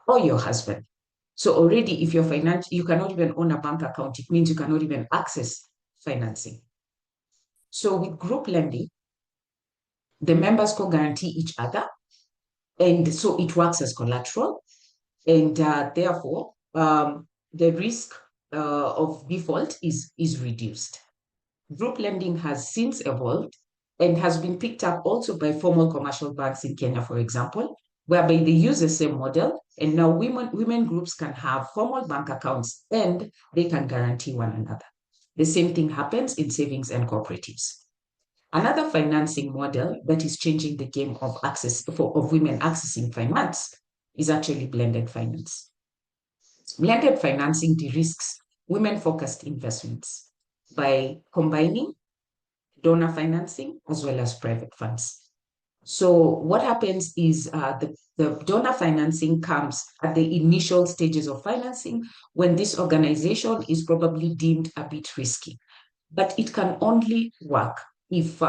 or your husband. So already, if you're you cannot even own a bank account, it means you cannot even access financing. So with group lending, the members co-guarantee each other, and so it works as collateral, and therefore the risk of default is reduced. Group lending has since evolved and has been picked up also by formal commercial banks in Kenya, for example, whereby they use the same model And now women groups can have formal bank accounts and they can guarantee one another. The same thing happens in savings and cooperatives. Another financing model that is changing the game of women accessing finance is actually blended finance. Blended financing de-risks women-focused investments by combining donor financing as well as private funds. So what happens is the donor financing comes at the initial stages of financing when this organization is probably deemed a bit risky. But it can only work if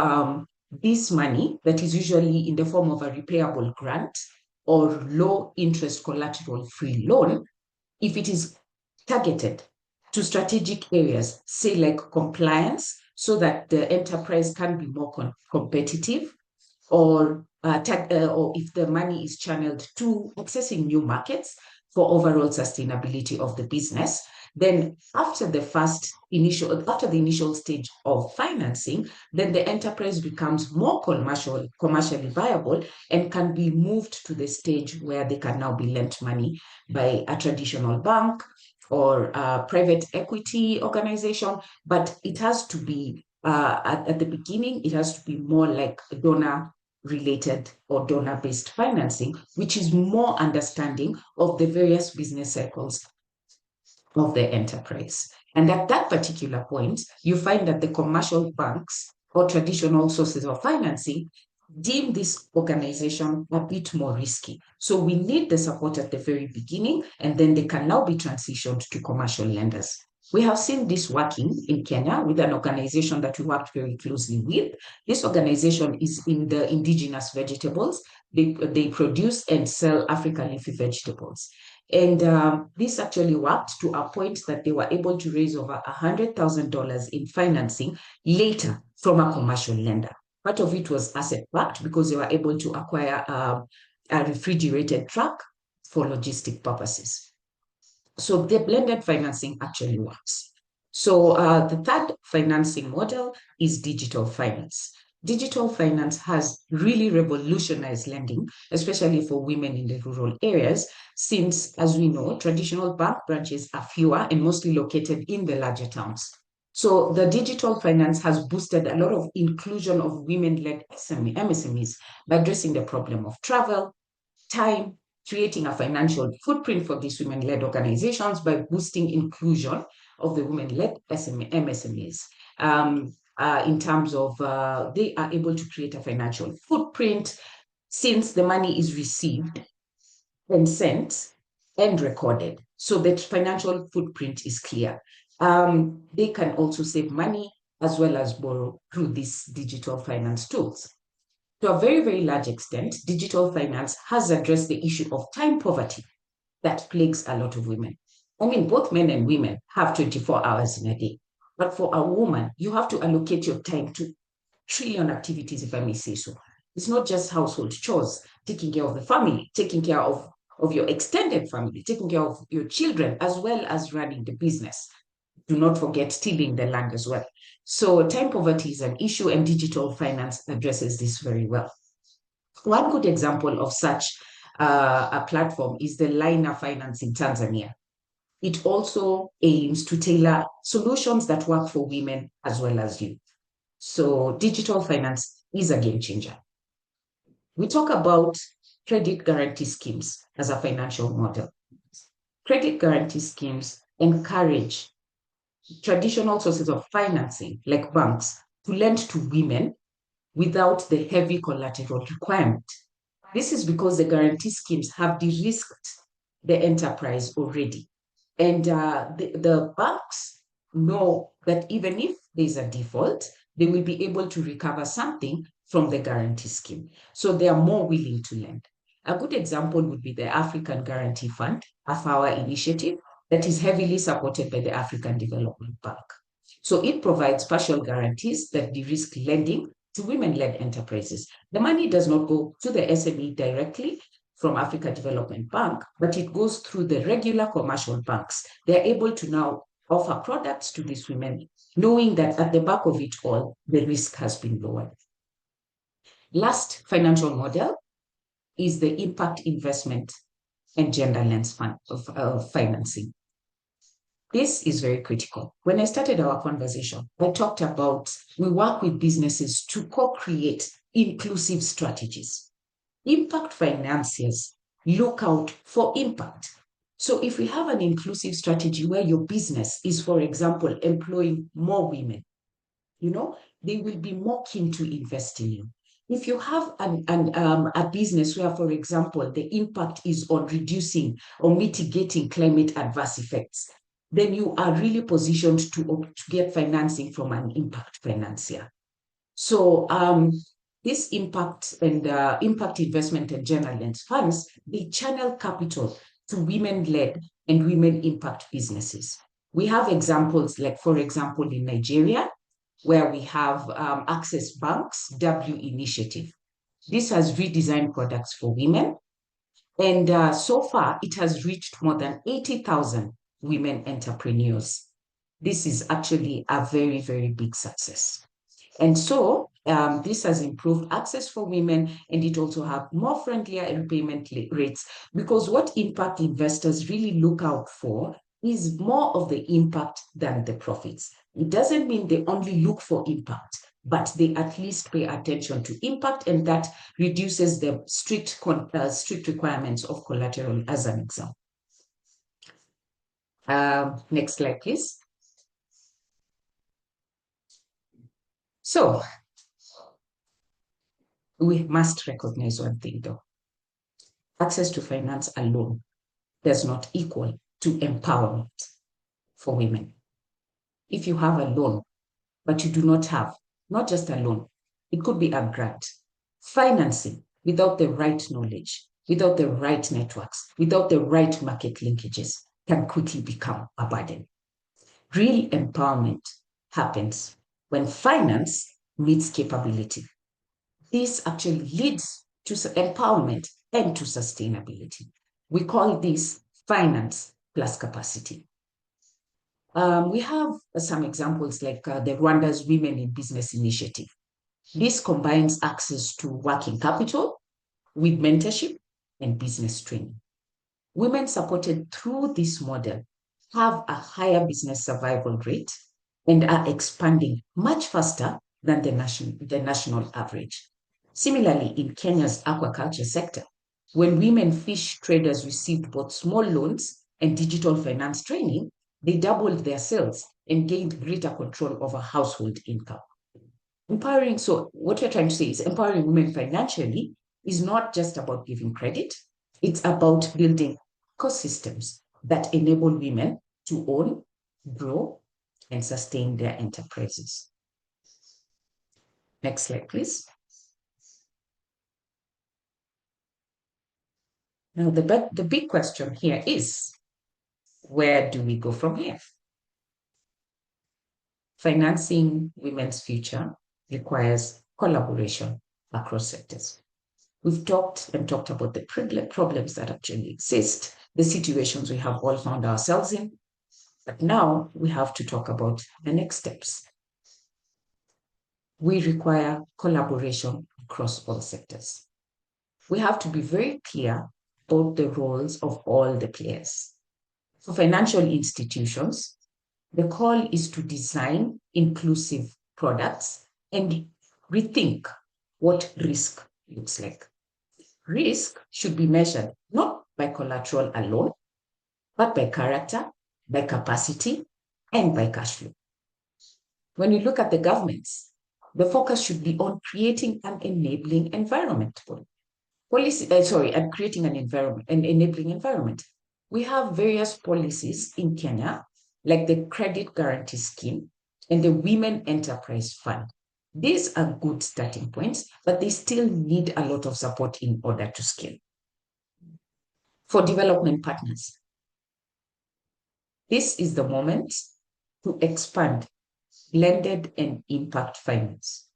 this money that is usually in the form of a repayable grant or low interest collateral-free loan, if it is targeted to strategic areas, say like compliance, so that the enterprise can be more competitive, or if the money is channeled to accessing new markets for overall sustainability of the business, then after the initial stage of financing, then the enterprise becomes more commercially viable and can be moved to the stage where they can now be lent money by a traditional bank or a private equity organization. But it has to be, at the beginning, it has to be more like donor-related or donor-based financing, which is more understanding of the various business cycles of the enterprise. And at that particular point, you find that the commercial banks or traditional sources of financing deem this organization a bit more risky. So we need the support at the very beginning, and then they can now be transitioned to commercial lenders. We have seen this working in Kenya with an organization that we worked very closely with. This organization is in the indigenous vegetables. They produce and sell African leafy vegetables. And this actually worked to a point that they were able to raise over $100,000 in financing later from a commercial lender. Part of it was asset-backed because they were able to acquire a refrigerated truck for logistic purposes. So the blended financing actually works. So the third financing model is digital finance. Digital finance has really revolutionized lending, especially for women in the rural areas, since, as we know, traditional bank branches are fewer and mostly located in the larger towns. So the digital finance has boosted a lot of inclusion of women-led MSMEs by addressing the problem of travel, time, creating a financial footprint for these women-led organizations by boosting inclusion of the women-led MSMEs. In terms of they are able to create a financial footprint since the money is received and sent and recorded. So that financial footprint is clear. They can also save money as well as borrow through these digital finance tools. To a very, very large extent, digital finance has addressed the issue of time poverty that plagues a lot of women. I mean, both men and women have 24 hours in a day. But for a woman, you have to allocate your time to trillion activities, if I may say so. It's not just household chores, taking care of the family, taking care of your extended family, taking care of your children, as well as running the business. Do not forget tilling the land as well. So time poverty is an issue, and digital finance addresses this very well. One good example of such a platform is the Liner Finance in Tanzania. It also aims to tailor solutions that work for women as well as youth. So digital finance is a game changer. We talk about credit guarantee schemes as a financial model. Credit guarantee schemes encourage traditional sources of financing, like banks, to lend to women without the heavy collateral requirement. This is because the guarantee schemes have de-risked the enterprise already. And the banks know that even if there's a default, they will be able to recover something from the guarantee scheme. So they are more willing to lend. A good example would be the African Guarantee Fund, AFAWA initiative, that is heavily supported by the African Development Bank. So it provides partial guarantees that de-risk lending to women-led enterprises. The money does not go to the SME directly from Africa Development Bank, but it goes through the regular commercial banks. They're able to now offer products to these women, knowing that at the back of it all, the risk has been lowered. Last financial model is the impact investment and gender lens financing. This is very critical. When I started our conversation, I talked about we work with businesses to co-create inclusive strategies. Impact financiers look out for impact. So if we have an inclusive strategy where your business is, for example, employing more women, they will be more keen to invest in you. If you have a business where, for example, the impact is on reducing or mitigating climate adverse effects, then you are really positioned to get financing from an impact financier. So this impact and impact investment and gender lens funds, they channel capital to women-led and women impact businesses. We have examples like, for example, in Nigeria, where we have Access Bank's W initiative. This has redesigned products for women. And so far, it has reached more than 80,000 women entrepreneurs. This is actually a very, very big success. And so this has improved access for women, and it also have more friendlier repayment rates, because what impact investors really look out for is more of the impact than the profits. It doesn't mean they only look for impact, but they at least pay attention to impact, and that reduces the strict requirements of collateral, as an example. Next slide, please. So we must recognize one thing, though. Access to finance alone does not equal to empowerment for women. If you have a loan, but you do not have, not just a loan, it could be a grant, financing without the right knowledge, without the right networks, without the right market linkages, can quickly become a burden. Real empowerment happens when finance meets capability. This actually leads to empowerment and to sustainability. We call this finance plus capacity. We have some examples like the Rwanda's Women in Business initiative. This combines access to working capital with mentorship and business training. Women supported through this model have a higher business survival rate and are expanding much faster than the national average. Similarly, in Kenya's aquaculture sector, when women fish traders received both small loans and digital finance training, they doubled their sales and gained greater control over household income. Empowering, so what we're trying to say is empowering women financially is not just about giving credit, it's about building ecosystems that enable women to own, grow, and sustain their enterprises. Next slide, please. Now, the big question here is, where do we go from here? Financing women's future requires collaboration across sectors. We've talked about the problems that actually exist, the situations we have all found ourselves in, but now we have to talk about the next steps. We require collaboration across all sectors. We have to be very clear about the roles of all the players. For financial institutions, the call is to design inclusive products and rethink what risk looks like. Risk should be measured not by collateral alone, but by character, by capacity, and by cash flow. When you look at the governments, the focus should be on creating an enabling environment. And creating an enabling environment. We have various policies in Kenya, like the Credit Guarantee Scheme and the Women Enterprise Fund. These are good starting points, but they still need a lot of support in order to scale. For development partners, this is the moment to expand blended and impact finance.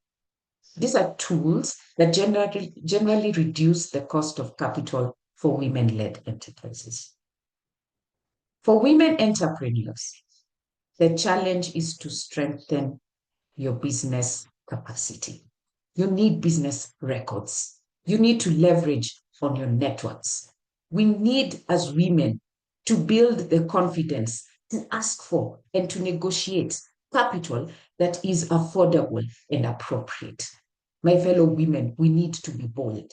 These are tools that generally reduce the cost of capital for women-led enterprises. For women entrepreneurs, the challenge is to strengthen your business capacity. You need business records. You need to leverage on your networks. We need, as women, to build the confidence to ask for and to negotiate capital that is affordable and appropriate. My fellow women, we need to be bold.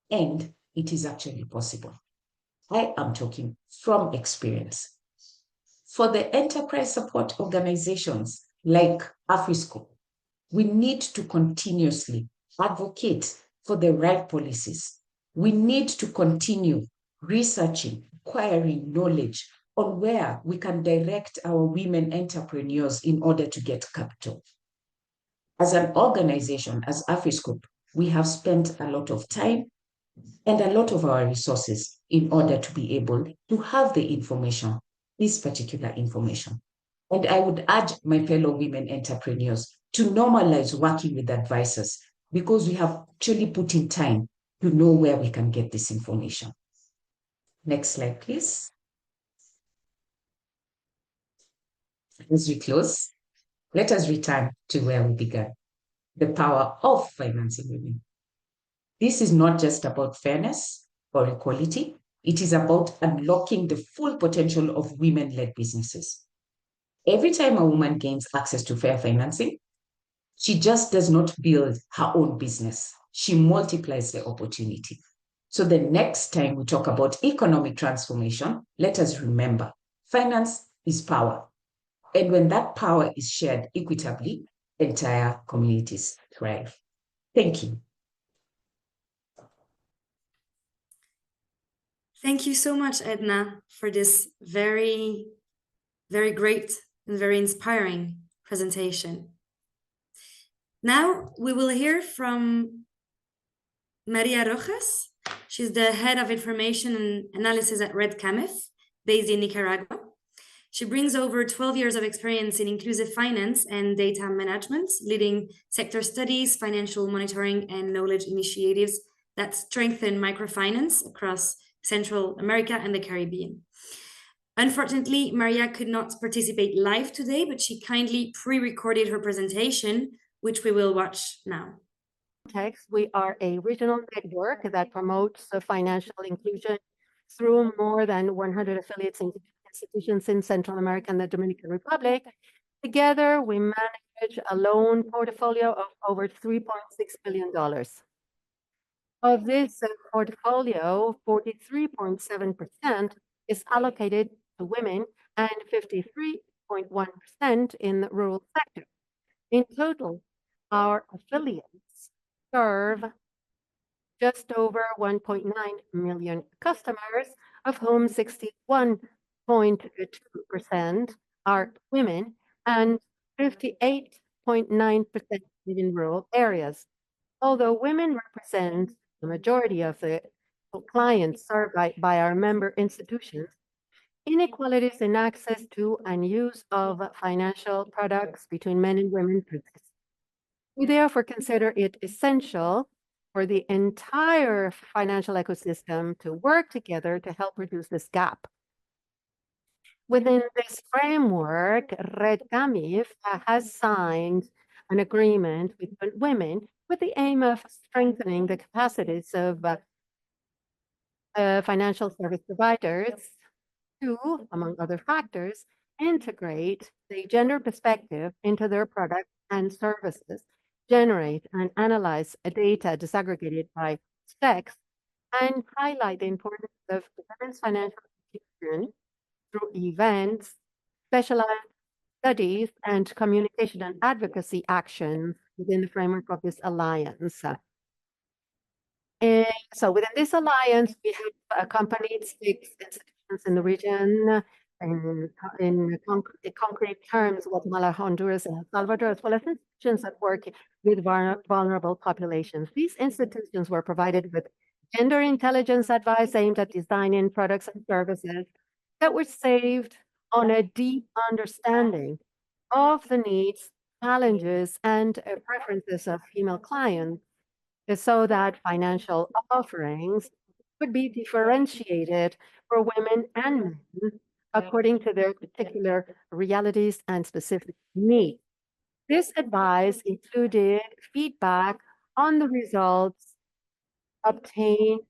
And it is actually possible. I am talking from experience. For the enterprise support organizations like Afriscope, we need to continuously advocate for the right policies. We need to continue researching, acquiring knowledge on where we can direct our women entrepreneurs in order to get capital. As an organization, as Afriscope, we have spent a lot of time and a lot of our resources in order to be able to have the information, this particular information. And I would urge my fellow women entrepreneurs to normalize working with advisors because we have actually put in time to know where we can get this information. Next slide, please. As we close, let us return to where we began, the power of financing women. This is not just about fairness or equality. It is about unlocking the full potential of women-led businesses. Every time a woman gains access to fair financing, she just does not build her own business. She multiplies the opportunity. So the next time we talk about economic transformation, let us remember, finance is power. And when that power is shared equitably, entire communities thrive. Thank you. Thank you so much, Edna, for this very, very great and very inspiring presentation. Now we will hear from María Rojas. She's the head of information and analysis at REDCAMIF, based in Nicaragua. She brings over 12 years of experience in inclusive finance and data management, leading sector studies, financial monitoring, and knowledge initiatives that strengthen microfinance across Central America and the Caribbean. Unfortunately, Maria could not participate live today, but she kindly pre-recorded her presentation, which we will watch now. We are a regional network that promotes financial inclusion through more than 100 affiliates and institutions in Central America and the Dominican Republic. Together, we manage a loan portfolio of over $3.6 billion. Of this portfolio, 43.7% is allocated to women and 53.1% in the rural sector. In total, our affiliates serve just over 1.9 million customers, of whom 61.2% are women and 58.9% live in rural areas. Although women represent the majority of the clients served by our member institutions, inequalities in access to and use of financial products between men and women persist. We therefore consider it essential for the entire financial ecosystem to work together to help reduce this gap. Within this framework, REDCAMIF has signed an agreement with women with the aim of strengthening the capacities of financial service providers to, among other factors, integrate the gender perspective into their products and services, generate and analyze data disaggregated by sex, and highlight the importance of women's financial inclusion through events, specialized studies, and communication and advocacy actions within the framework of this alliance. So within this alliance, we have accompanied 6 institutions in the region, in concrete terms, Guatemala, Honduras, and El Salvador, as well as institutions that work with vulnerable populations. These institutions were provided with gender intelligence advice aimed at designing products and services that were saved on a deep understanding of the needs, challenges, and preferences of female clients, so that financial offerings could be differentiated for women and men according to their particular realities and specific needs. This advice included feedback on the results obtained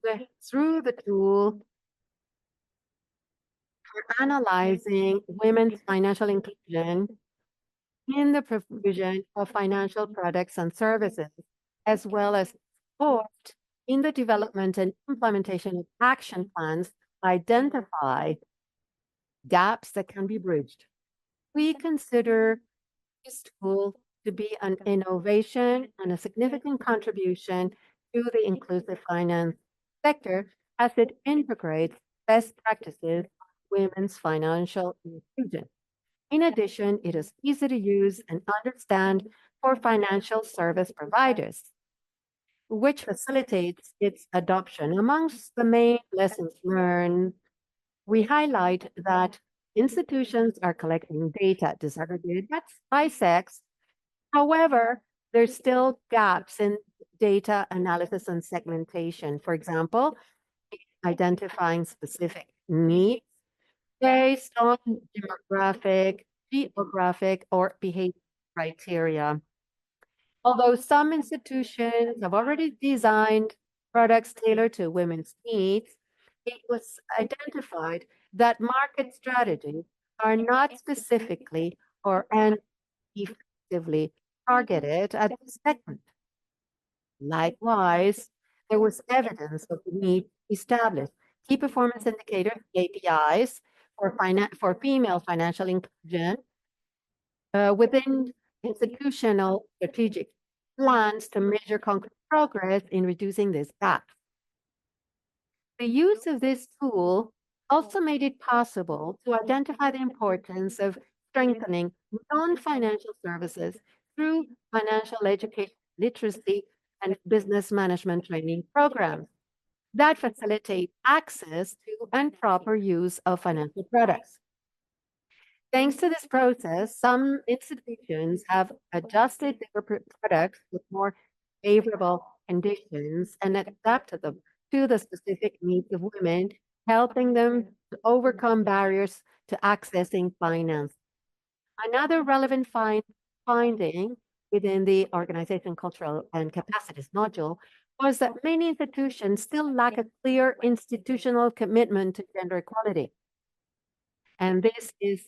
through the tool for analyzing women's financial inclusion in the provision of financial products and services, as well as support in the development and implementation of action plans to identify gaps that can be bridged. We consider this tool to be an innovation and a significant contribution to the inclusive finance sector as it integrates best practices on women's financial inclusion. In addition, it is easy to use and understand for financial service providers, which facilitates its adoption. Amongst the main lessons learned, we highlight that institutions are collecting data disaggregated by sex. However, there's still gaps in data analysis and segmentation. For example, identifying specific needs based on demographic, geographic, or behavior criteria. Although some institutions have already designed products tailored to women's needs, it was identified that market strategies are not specifically and effectively targeted at this segment. Likewise, there was evidence of the need to establish key performance indicators, KPIs, for female financial inclusion within institutional strategic plans to measure concrete progress in reducing this gap. The use of this tool also made it possible to identify the importance of strengthening non-financial services through financial education, literacy, and business management training programs that facilitate access to and proper use of financial products. Thanks to this process, some institutions have adjusted their products with more favorable conditions and adapted them to the specific needs of women, helping them to overcome barriers to accessing finance. Another relevant finding within the organization, cultural, and capacities module was that many institutions still lack a clear institutional commitment to gender equality. And this is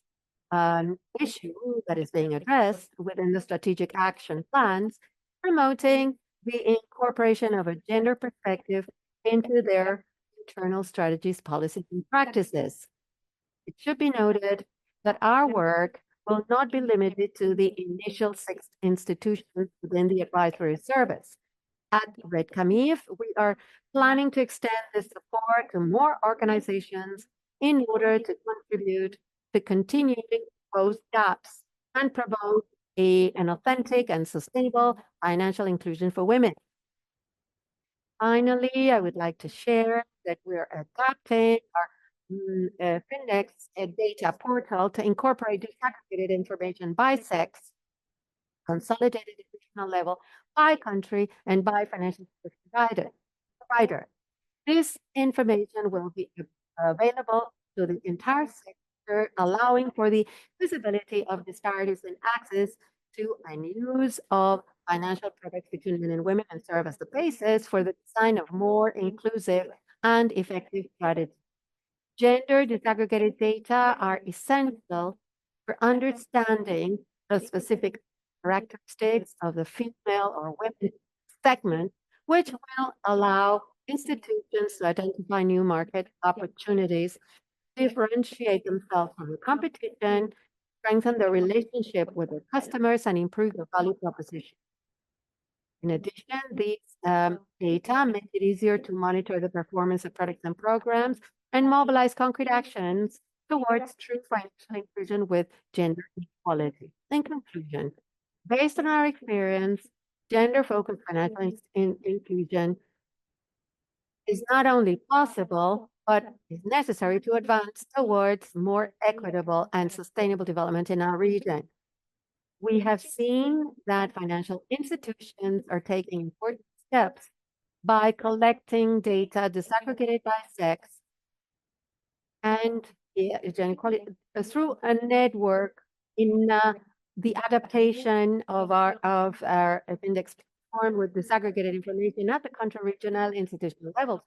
an issue that is being addressed within the strategic action plans, promoting the incorporation of a gender perspective into their internal strategies, policies, and practices. It should be noted that our work will not be limited to the initial 6 institutions within the advisory service. At REDCAMIF, we are planning to extend this support to more organizations in order to contribute to continuing to close gaps and promote an authentic and sustainable financial inclusion for women. Finally, I would like to share that we are adapting our Findex data portal to incorporate disaggregated information by sex, consolidated at regional level, by country, and by financial service provider. This information will be available to the entire sector, allowing for the visibility of disparities in access to and use of financial products between men and women, and serve as the basis for the design of more inclusive and effective strategies. Gender disaggregated data are essential for understanding the specific characteristics of the female or women segment, which will allow institutions to identify new market opportunities, differentiate themselves from the competition, strengthen their relationship with their customers, and improve their value proposition. In addition, these data make it easier to monitor the performance of products and programs and mobilize concrete actions towards true financial inclusion with gender equality. In conclusion, based on our experience, gender-focused financial inclusion is not only possible, but is necessary to advance towards more equitable and sustainable development in our region. We have seen that financial institutions are taking important steps by collecting data disaggregated by sex and gender equality through a network in the adaptation of our index performed with disaggregated information at the country-regional institutional levels,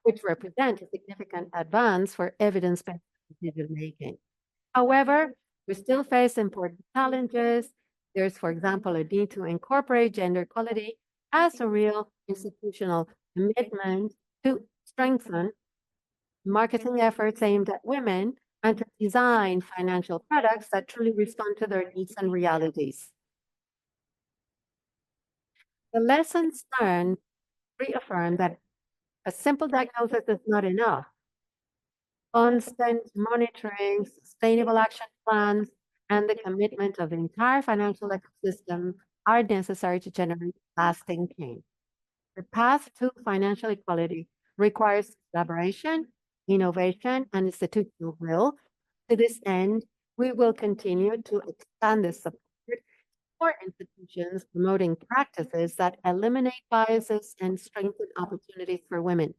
which represent a significant advance for evidence-based decision-making. However, we still face important challenges. There's, for example, a need to incorporate gender equality as a real institutional commitment to strengthen marketing efforts aimed at women and to design financial products that truly respond to their needs and realities. The lessons learned reaffirm that a simple diagnosis is not enough. Constant monitoring, sustainable action plans, and the commitment of the entire financial ecosystem are necessary to generate lasting change. The path to financial equality requires collaboration, innovation, and institutional will. To this end, we will continue to expand this support for institutions promoting practices that eliminate biases and strengthen opportunities for women.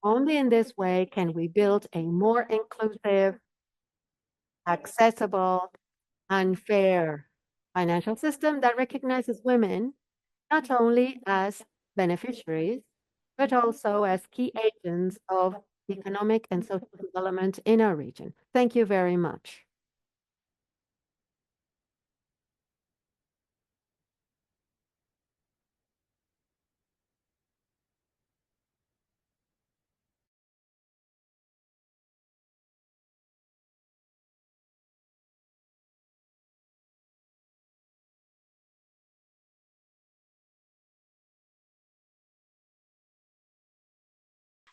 Only in this way can we build a more inclusive, accessible, and fair financial system that recognizes women not only as beneficiaries, but also as key agents of economic and social development in our region. Thank you very much.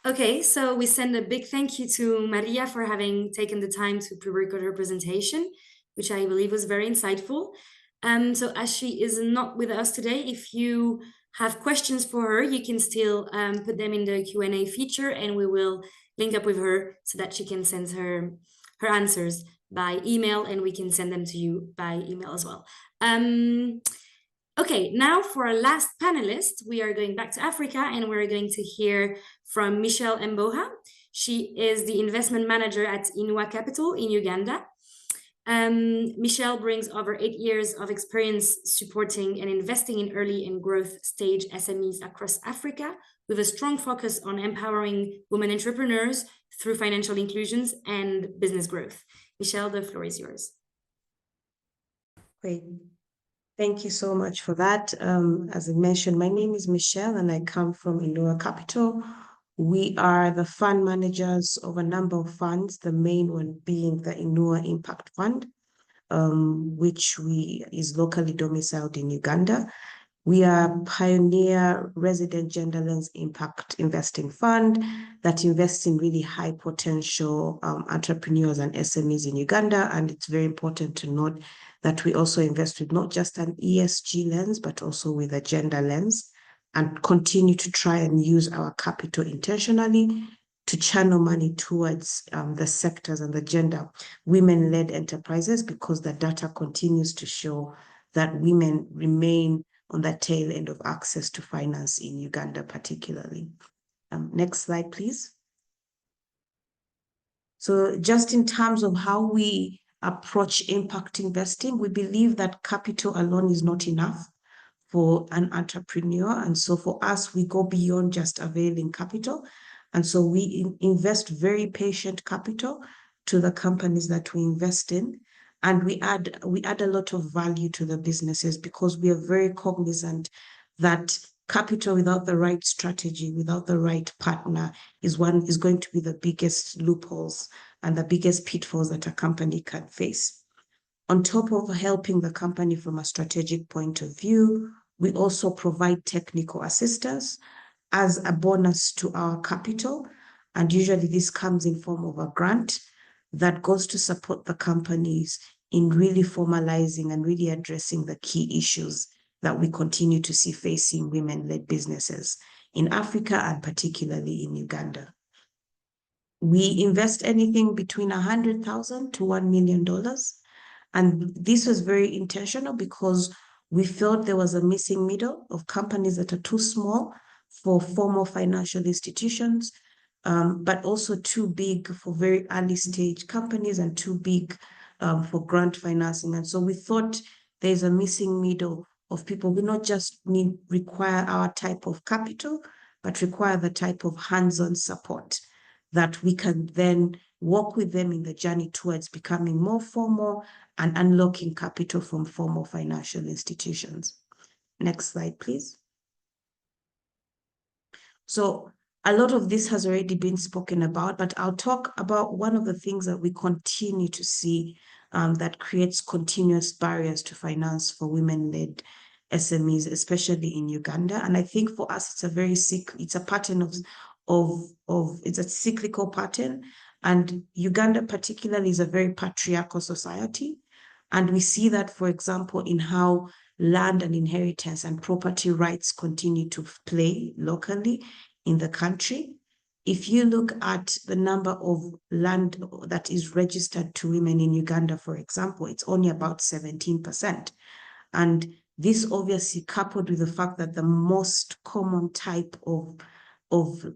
Okay, so we send a big thank you to Maria for having taken the time to pre-record her presentation, which I believe was very insightful. So as she is not with us today, if you have questions for her, you can still put them in the Q&A feature, and we will link up with her so that she can send her answers by email, and we can send them to you by email as well. Okay, now for our last panelist, we are going back to Africa, and we're going to hear from Michelle Mboha. She is the investment manager at Inua Capital in Uganda. Michelle brings over 8 years of experience supporting and investing in early and growth stage SMEs across Africa, with a strong focus on empowering women entrepreneurs through financial inclusions and business growth. Michelle, the floor is yours. Great. Thank you so much for that. As I mentioned, my name is Michelle and I come from Inua Capital. We are the fund managers of a number of funds, the main one being the Inua Impact Fund, which is locally domiciled in Uganda. We are a pioneer resident gender lens impact investing fund that invests in really high potential entrepreneurs and SMEs in Uganda. And it's very important to note that we also invest with not just an ESG lens, but also with a gender lens, and continue to try and use our capital intentionally to channel money towards the sectors and the gender women-led enterprises, because the data continues to show that women remain on the tail end of access to finance in Uganda particularly. Next slide, please. So just in terms of how we approach impact investing, we believe that capital alone is not enough for an entrepreneur. And so for us, we go beyond just availing capital. And so we invest very patient capital to the companies that we invest in. And we add a lot of value to the businesses, because we are very cognizant that capital without the right strategy, without the right partner, is going to be the biggest loopholes and the biggest pitfalls that a company can face. On top of helping the company from a strategic point of view, we also provide technical assistance as a bonus to our capital. And usually this comes in form of a grant that goes to support the companies in really formalizing and really addressing the key issues that we continue to see facing women-led businesses in Africa and particularly in Uganda. We invest anything between $100,000 to $1 million. And this was very intentional because we felt there was a missing middle of companies that are too small for formal financial institutions, but also too big for very early stage companies and too big for grant financing. And so we thought there's a missing middle of people who not just require our type of capital, but require the type of hands-on support that we can then work with them in the journey towards becoming more formal and unlocking capital from formal financial institutions. Next slide, please. So a lot of this has already been spoken about, but I'll talk about one of the things that we continue to see that creates continuous barriers to finance for women-led SMEs, especially in Uganda. And I think for us, it's a pattern it's a cyclical pattern. And Uganda particularly is a very patriarchal society. And we see that, for example, in how land and inheritance and property rights continue to play locally in the country. If you look at the number of land that is registered to women in Uganda, for example, it's only about 17%. And this obviously coupled with the fact that the most common type of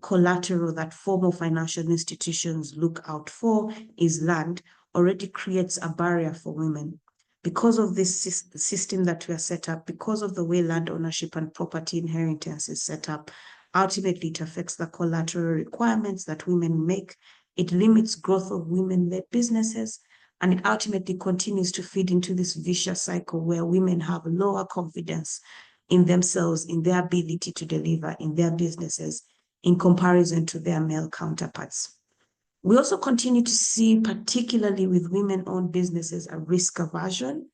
collateral that formal financial institutions look out for is land, already creates a barrier for women. Because of this system that we are set up, because of the way land ownership and property inheritance is set up, ultimately it affects the collateral requirements that women make. It limits growth of women-led businesses, and it ultimately continues to feed into this vicious cycle where women have lower confidence in themselves, in their ability to deliver in their businesses in comparison to their male counterparts. We also continue to see, particularly with women-owned businesses, a risk aversion.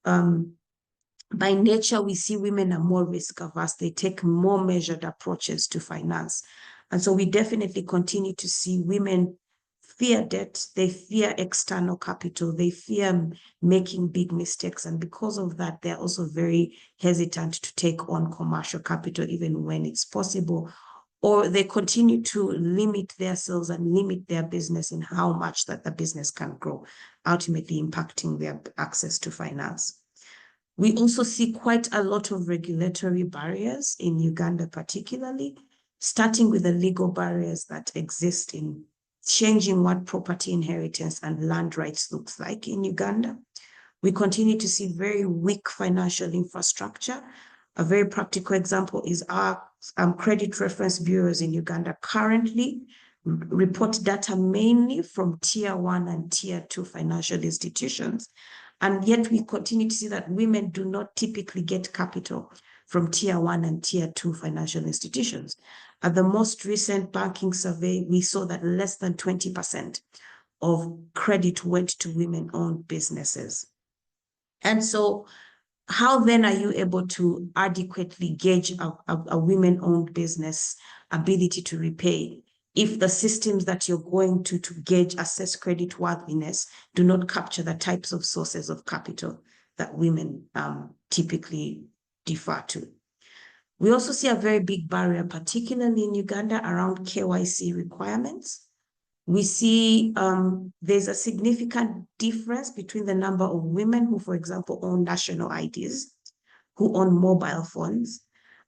By nature, we see women are more risk averse. They take more measured approaches to finance. And so we definitely continue to see women fear debt. They fear external capital. They fear making big mistakes. And because of that, they're also very hesitant to take on commercial capital, even when it's possible. Or they continue to limit themselves and limit their business in how much that the business can grow, ultimately impacting their access to finance. We also see quite a lot of regulatory barriers in Uganda, particularly, starting with the legal barriers that exist in changing what property inheritance and land rights looks like in Uganda. We continue to see very weak financial infrastructure. A very practical example is our credit reference bureaus in Uganda currently report data mainly from Tier 1 and Tier 2 financial institutions. And yet we continue to see that women do not typically get capital from Tier 1 and Tier 2 financial institutions. At the most recent banking survey, we saw that less than 20% of credit went to women-owned businesses. And so how then are you able to adequately gauge a women-owned business ability to repay if the systems that you're going to gauge, assess credit worthiness do not capture the types of sources of capital that women typically defer to? We also see a very big barrier, particularly in Uganda, around KYC requirements. We see there's a significant difference between the number of women who, for example, own national IDs, who own mobile phones.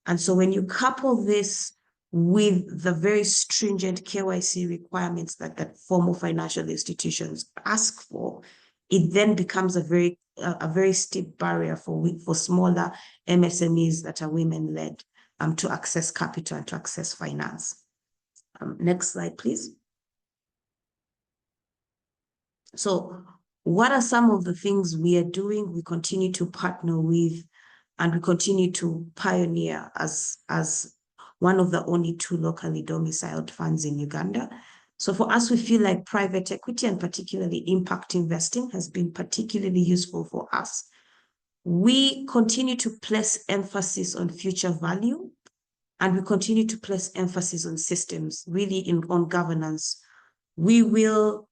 And so when you couple this with the very stringent KYC requirements that formal financial institutions ask for, it then becomes a very steep barrier for smaller MSMEs that are women-led to access capital and to access finance. Next slide, please. So what are some of the things we are doing? We continue to partner with and we continue to pioneer as one of the only 2 locally domiciled funds in Uganda. So for us, we feel like private equity and particularly impact investing has been particularly useful for us. We continue to place emphasis on future value, and we continue to place emphasis on systems, really on governance. We will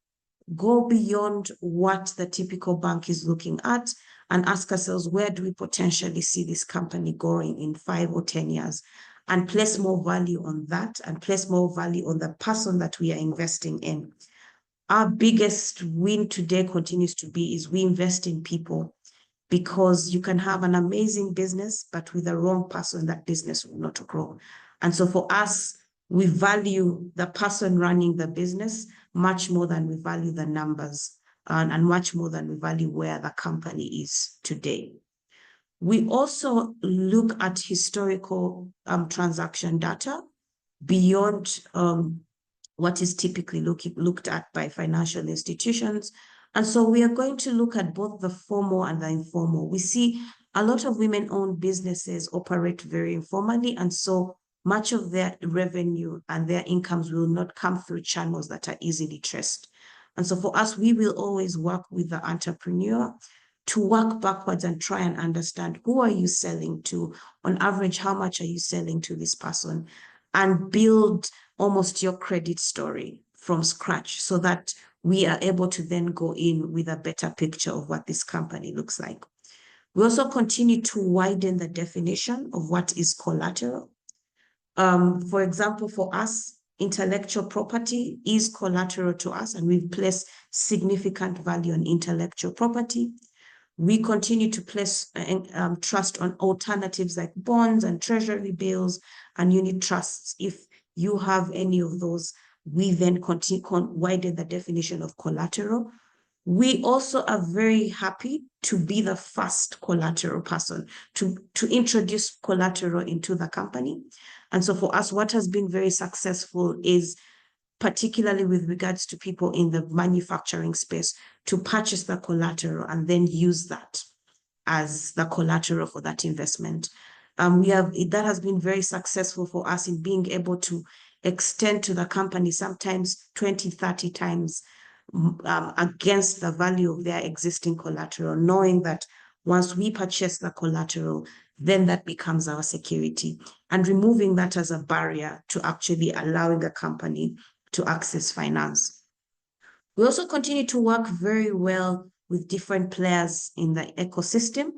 go beyond what the typical bank is looking at and ask ourselves, where do we potentially see this company going in 5 or 10 years? And place more value on that and place more value on the person that we are investing in. Our biggest win today continues to be is we invest in people, because you can have an amazing business, but with the wrong person, that business will not grow. And so for us, we value the person running the business much more than we value the numbers and much more than we value where the company is today. We also look at historical transaction data beyond what is typically looked at by financial institutions. And so we are going to look at both the formal and the informal. We see a lot of women-owned businesses operate very informally, and so much of their revenue and their incomes will not come through channels that are easily traced. And so for us, we will always work with the entrepreneur to work backwards and try and understand, who are you selling to? On average, how much are you selling to this person? And build almost your credit story from scratch so that we are able to then go in with a better picture of what this company looks like. We also continue to widen the definition of what is collateral. For example, for us, intellectual property is collateral to us, and we've placed significant value on intellectual property. We continue to place trust on alternatives like bonds and treasury bills and unit trusts. If you have any of those, we then continue widen the definition of collateral. We also are very happy to be the first collateral person to introduce collateral into the company. And so for us, what has been very successful is, particularly with regards to people in the manufacturing space, to purchase the collateral and then use that as the collateral for that investment. That has been very successful for us in being able to extend to the company sometimes 20, 30 times against the value of their existing collateral, knowing that once we purchase the collateral, then that becomes our security, and removing that as a barrier to actually allowing a company to access finance. We also continue to work very well with different players in the ecosystem.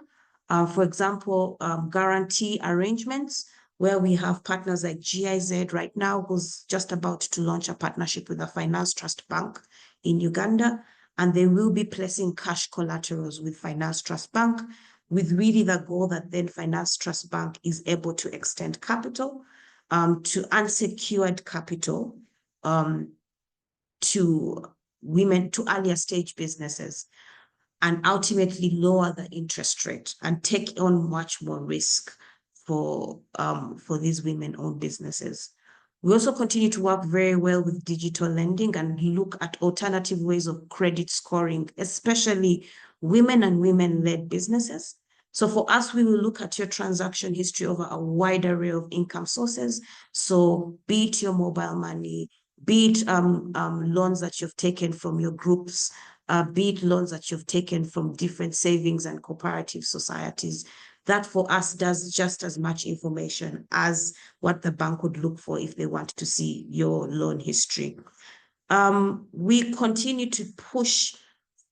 For example, guarantee arrangements, where we have partners like GIZ right now, who's just about to launch a partnership with the Finance Trust Bank in Uganda, and they will be placing cash collaterals with Finance Trust Bank, with really the goal that then Finance Trust Bank is able to extend capital to unsecured capital to women, to earlier stage businesses, and ultimately lower the interest rate and take on much more risk for these women-owned businesses. We also continue to work very well with digital lending and look at alternative ways of credit scoring, especially women and women-led businesses. So for us, we will look at your transaction history over a wide array of income sources. So be it your mobile money, be it loans that you've taken from your groups, be it loans that you've taken from different savings and cooperative societies. That for us does just as much information as what the bank would look for if they want to see your loan history. We continue to push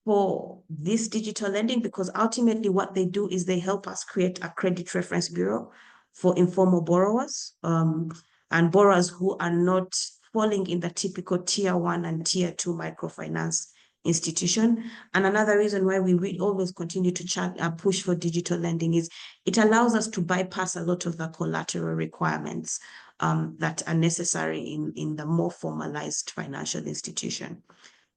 for this digital lending because ultimately what they do is they help us create a credit reference bureau for informal borrowers and borrowers who are not falling in the typical tier 1 and tier 2 microfinance institution. And another reason why we always continue to push for digital lending is it allows us to bypass a lot of the collateral requirements that are necessary in the more formalized financial institution.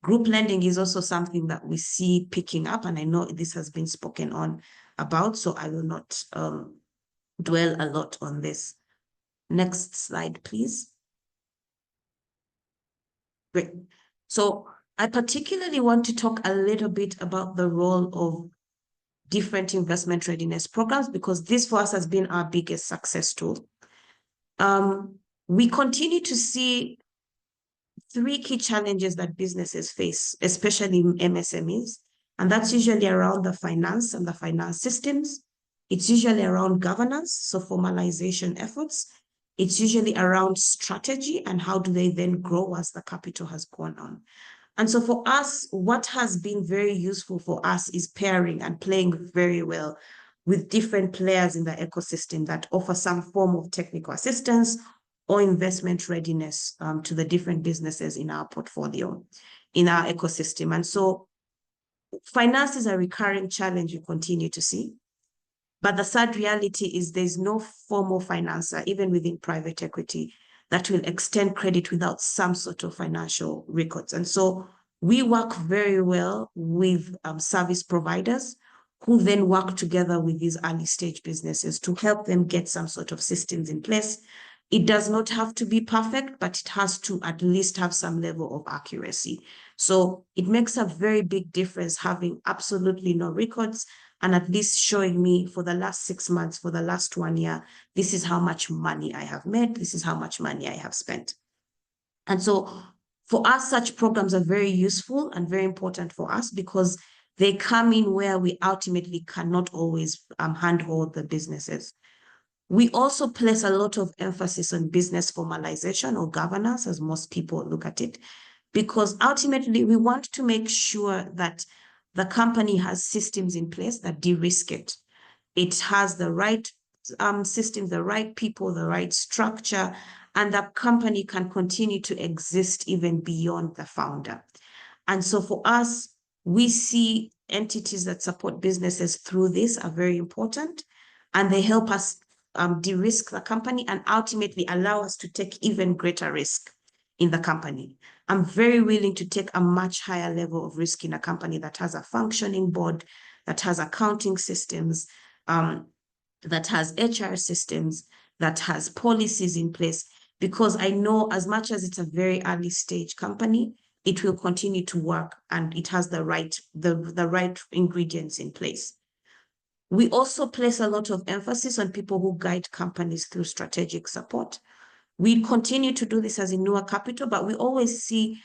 Group lending is also something that we see picking up, and I know this has been spoken on about, so I will not dwell a lot on this. Next slide, please. Great. So I particularly want to talk a little bit about the role of different investment readiness programs, because this for us has been our biggest success tool. We continue to see 3 key challenges that businesses face, especially MSMEs, and that's usually around the finance and the finance systems. It's usually around governance, so formalization efforts. It's usually around strategy and how do they then grow as the capital has gone on. And so for us, what has been very useful for us is pairing and playing very well with different players in the ecosystem that offer some form of technical assistance or investment readiness to the different businesses in our portfolio, in our ecosystem. And so finance is a recurring challenge we continue to see. But the sad reality is there's no formal financer, even within private equity, that will extend credit without some sort of financial records. And so we work very well with service providers who then work together with these early stage businesses to help them get some sort of systems in place. It does not have to be perfect, but it has to at least have some level of accuracy. So it makes a very big difference having absolutely no records and at least showing me for the last 6 months, for the last 1 year, this is how much money I have made, this is how much money I have spent. And so for us, such programs are very useful and very important for us because they come in where we ultimately cannot always handhold the businesses. We also place a lot of emphasis on business formalization or governance, as most people look at it, because ultimately we want to make sure that the company has systems in place that de-risk it. It has the right system, the right people, the right structure, and that company can continue to exist even beyond the founder. And so for us, we see entities that support businesses through this are very important, and they help us de-risk the company and ultimately allow us to take even greater risk in the company. I'm very willing to take a much higher level of risk in a company that has a functioning board, that has accounting systems, that has HR systems, that has policies in place, because I know as much as it's a very early stage company, it will continue to work and it has the right ingredients in place. We also place a lot of emphasis on people who guide companies through strategic support. We continue to do this as Inua Capital, but we always see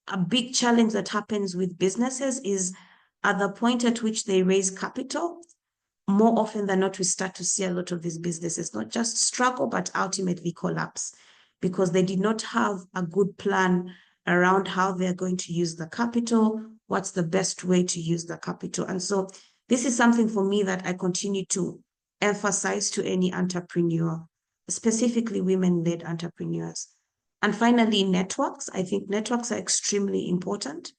a big challenge that happens with businesses is at the point at which they raise capital, more often than not, we start to see a lot of these businesses not just struggle, but ultimately collapse because they did not have a good plan around how they're going to use the capital, what's the best way to use the capital. And so this is something for me that I continue to emphasize to any entrepreneur, specifically women-led entrepreneurs. And finally, networks. I think networks are extremely important.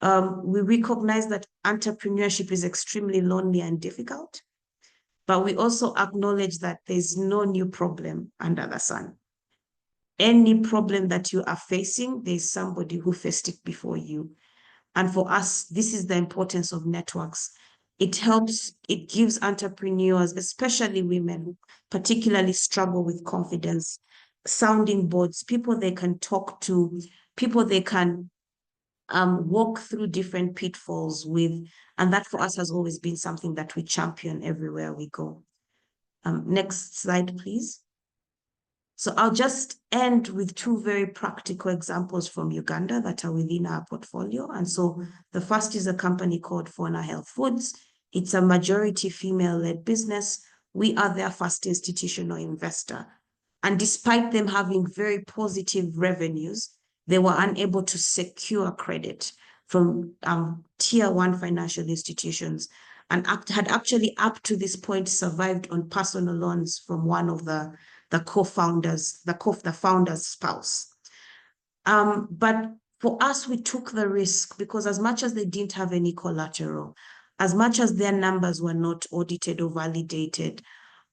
We recognize that entrepreneurship is extremely lonely and difficult, but we also acknowledge that there's no new problem under the sun. Any problem that you are facing, there's somebody who faced it before you. And for us, this is the importance of networks. It helps, it gives entrepreneurs, especially women, who particularly struggle with confidence, sounding boards, people they can talk to, people they can walk through different pitfalls with. And that for us has always been something that we champion everywhere we go. Next slide, please. So I'll just end with 2 very practical examples from Uganda that are within our portfolio. And so the first is a company called Fauna Health Foods. It's a majority female-led business. We are their first institutional investor. And despite them having very positive revenues, they were unable to secure credit from tier 1 financial institutions and had actually up to this point survived on personal loans from one of the co-founders, the founder's spouse. But for us, we took the risk because as much as they didn't have any collateral, as much as their numbers were not audited or validated,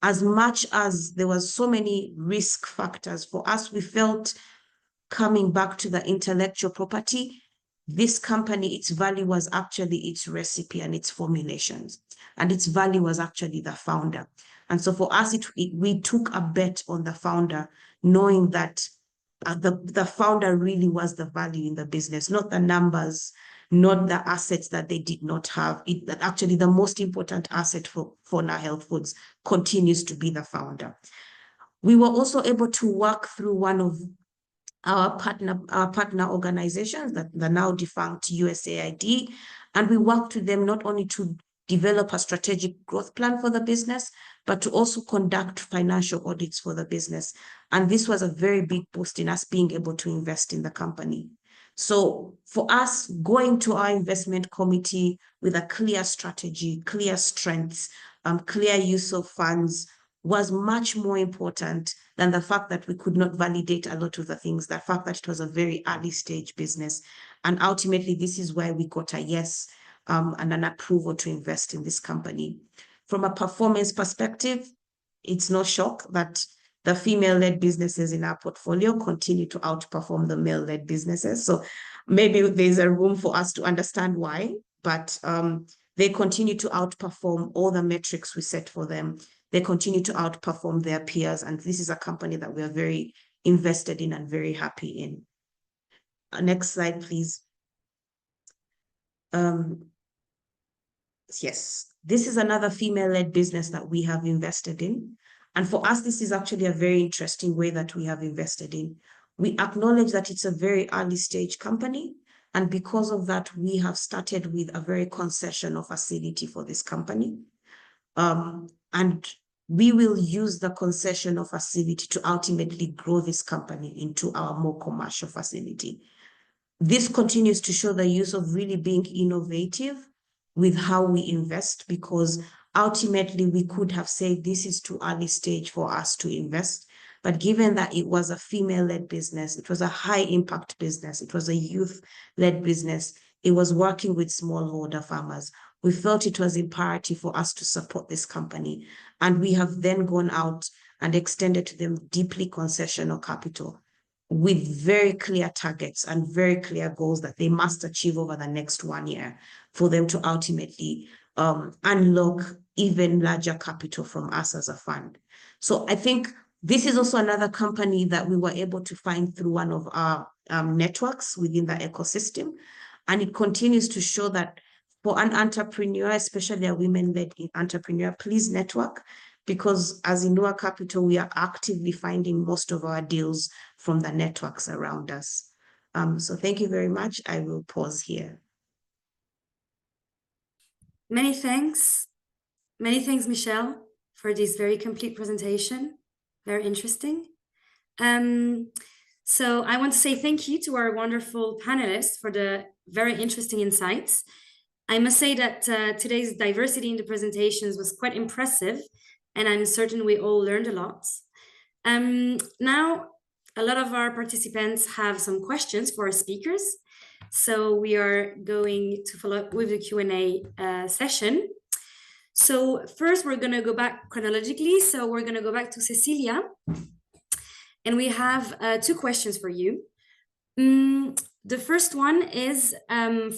as much as there was so many risk factors, for us, we felt coming back to the intellectual property, this company, its value was actually its recipe and its formulations. And its value was actually the founder. And so for us, we took a bet on the founder, knowing that the founder really was the value in the business, not the numbers, not the assets that they did not have. That actually the most important asset for Fauna Health Foods continues to be the founder. We were also able to work through one of our partner organizations, that the now defunct USAID, and we worked with them not only to develop a strategic growth plan for the business, but to also conduct financial audits for the business. And this was a very big boost in us being able to invest in the company. So for us, going to our investment committee with a clear strategy, clear strengths, clear use of funds was much more important than the fact that we could not validate a lot of the things, the fact that it was a very early stage business. And ultimately, this is why we got a yes and an approval to invest in this company. From a performance perspective, it's no shock that the female-led businesses in our portfolio continue to outperform the male-led businesses. So maybe there's a room for us to understand why, but they continue to outperform all the metrics we set for them. They continue to outperform their peers. And this is a company that we are very invested in and very happy in. Next slide, please. Yes, this is another female-led business that we have invested in. And for us, this is actually a very interesting way that we have invested in. We acknowledge that it's a very early stage company. And because of that, we have started with a very concessional facility for this company. And we will use the concessional facility to ultimately grow this company into our more commercial facility. This continues to show the use of really being innovative with how we invest, because ultimately we could have said this is too early stage for us to invest. But given that it was a female-led business, it was a high-impact business, it was a youth-led business, it was working with smallholder farmers, we felt it was imperative for us to support this company. And we have then gone out and extended to them deeply concessional capital with very clear targets and very clear goals that they must achieve over the next 1 year for them to ultimately unlock even larger capital from us as a fund. So I think this is also another company that we were able to find through one of our networks within the ecosystem. And it continues to show that for an entrepreneur, especially a women-led entrepreneur, please network, because as Inua Capital, we are actively finding most of our deals from the networks around us. So thank you very much. I will pause here. Many thanks. Many thanks, Michelle, for this very complete presentation. Very interesting. So I want to say thank you to our wonderful panelists for the very interesting insights. I must say that today's diversity in the presentations was quite impressive, and I'm certain we all learned a lot. Now, a lot of our participants have some questions for our speakers. So we are going to follow up with the Q&A session. So first, we're going to go back chronologically. So we're going to go back to Cecilia. And we have 2 questions for you. The first one is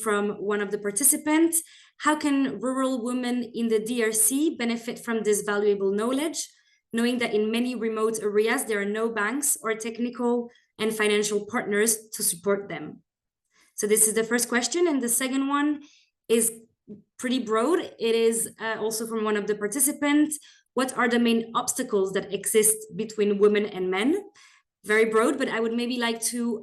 from one of the participants. How can rural women in the DRC benefit from this valuable knowledge, knowing that in many remote areas, there are no banks or technical and financial partners to support them? So this is the first question. And the second one is pretty broad. It is also from one of the participants. What are the main obstacles that exist between women and men? Very broad, but I would maybe like to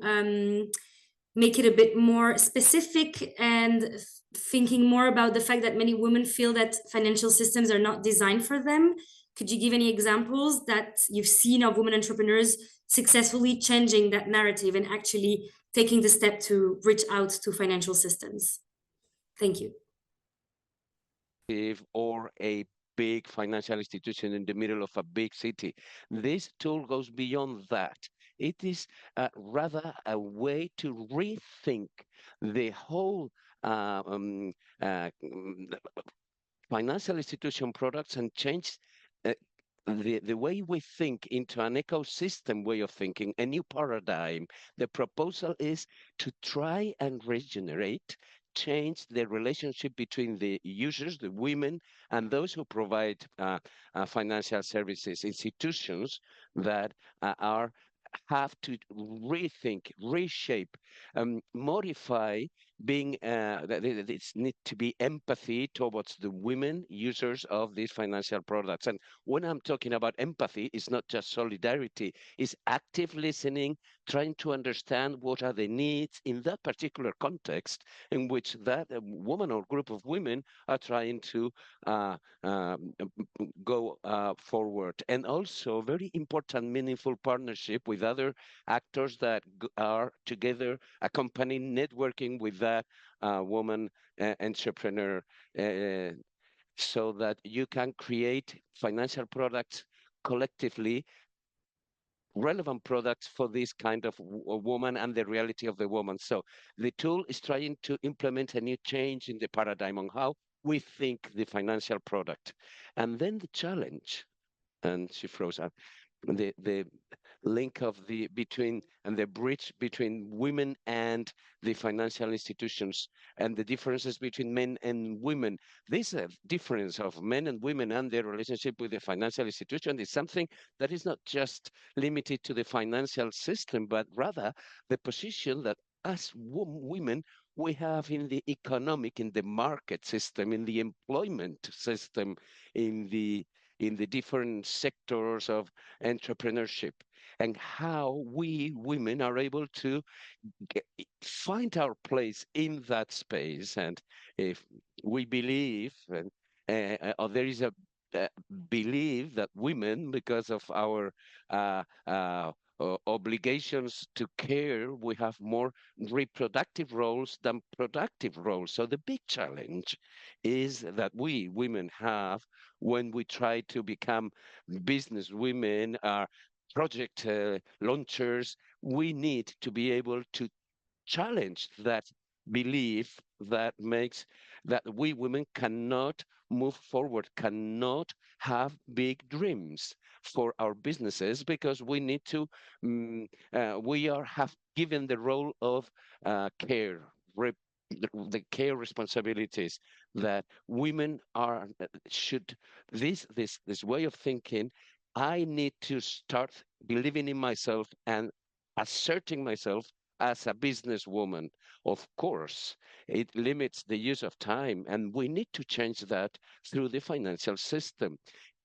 make it a bit more specific and thinking more about the fact that many women feel that financial systems are not designed for them. Could you give any examples that you've seen of women entrepreneurs successfully changing that narrative and actually taking the step to reach out to financial systems? Thank you. Or a big financial institution in the middle of a big city. This tool goes beyond that. It is rather a way to rethink the whole financial institution products and change the way we think into an ecosystem way of thinking, a new paradigm. The proposal is to try and regenerate, change the relationship between the users, the women, and those who provide financial services, institutions that have to rethink, reshape, modify, being it needs to be empathy towards the women users of these financial products. And when I'm talking about empathy, it's not just solidarity, it's active listening, trying to understand what are the needs in that particular context in which that woman or group of women are trying to go forward. And also very important, meaningful partnership with other actors that are together, accompanying, networking with that woman entrepreneur, so that you can create financial products collectively, relevant products for this kind of woman and the reality of the woman. So the tool is trying to implement a new change in the paradigm on how we think the financial product. And then the challenge, and she froze up, the link of the bridge between women and the financial institutions, and the differences between men and women. This difference of men and women and their relationship with the financial institution is something that is not just limited to the financial system, but rather the position that as women we have in the economic, in the market system, in the employment system, in the different sectors of entrepreneurship, and how we women are able to find our place in that space. And if we believe, and there is a belief that women, because of our obligations to care, we have more reproductive roles than productive roles. So the big challenge is that we women have, when we try to become business women, project launchers, we need to be able to challenge that belief that makes that we women cannot move forward, cannot have big dreams for our businesses, because we need to, have given the role of care, the care responsibilities that women should, this way of thinking. I need to start believing in myself and asserting myself as a businesswoman. Of course, it limits the use of time, and we need to change that through the financial system.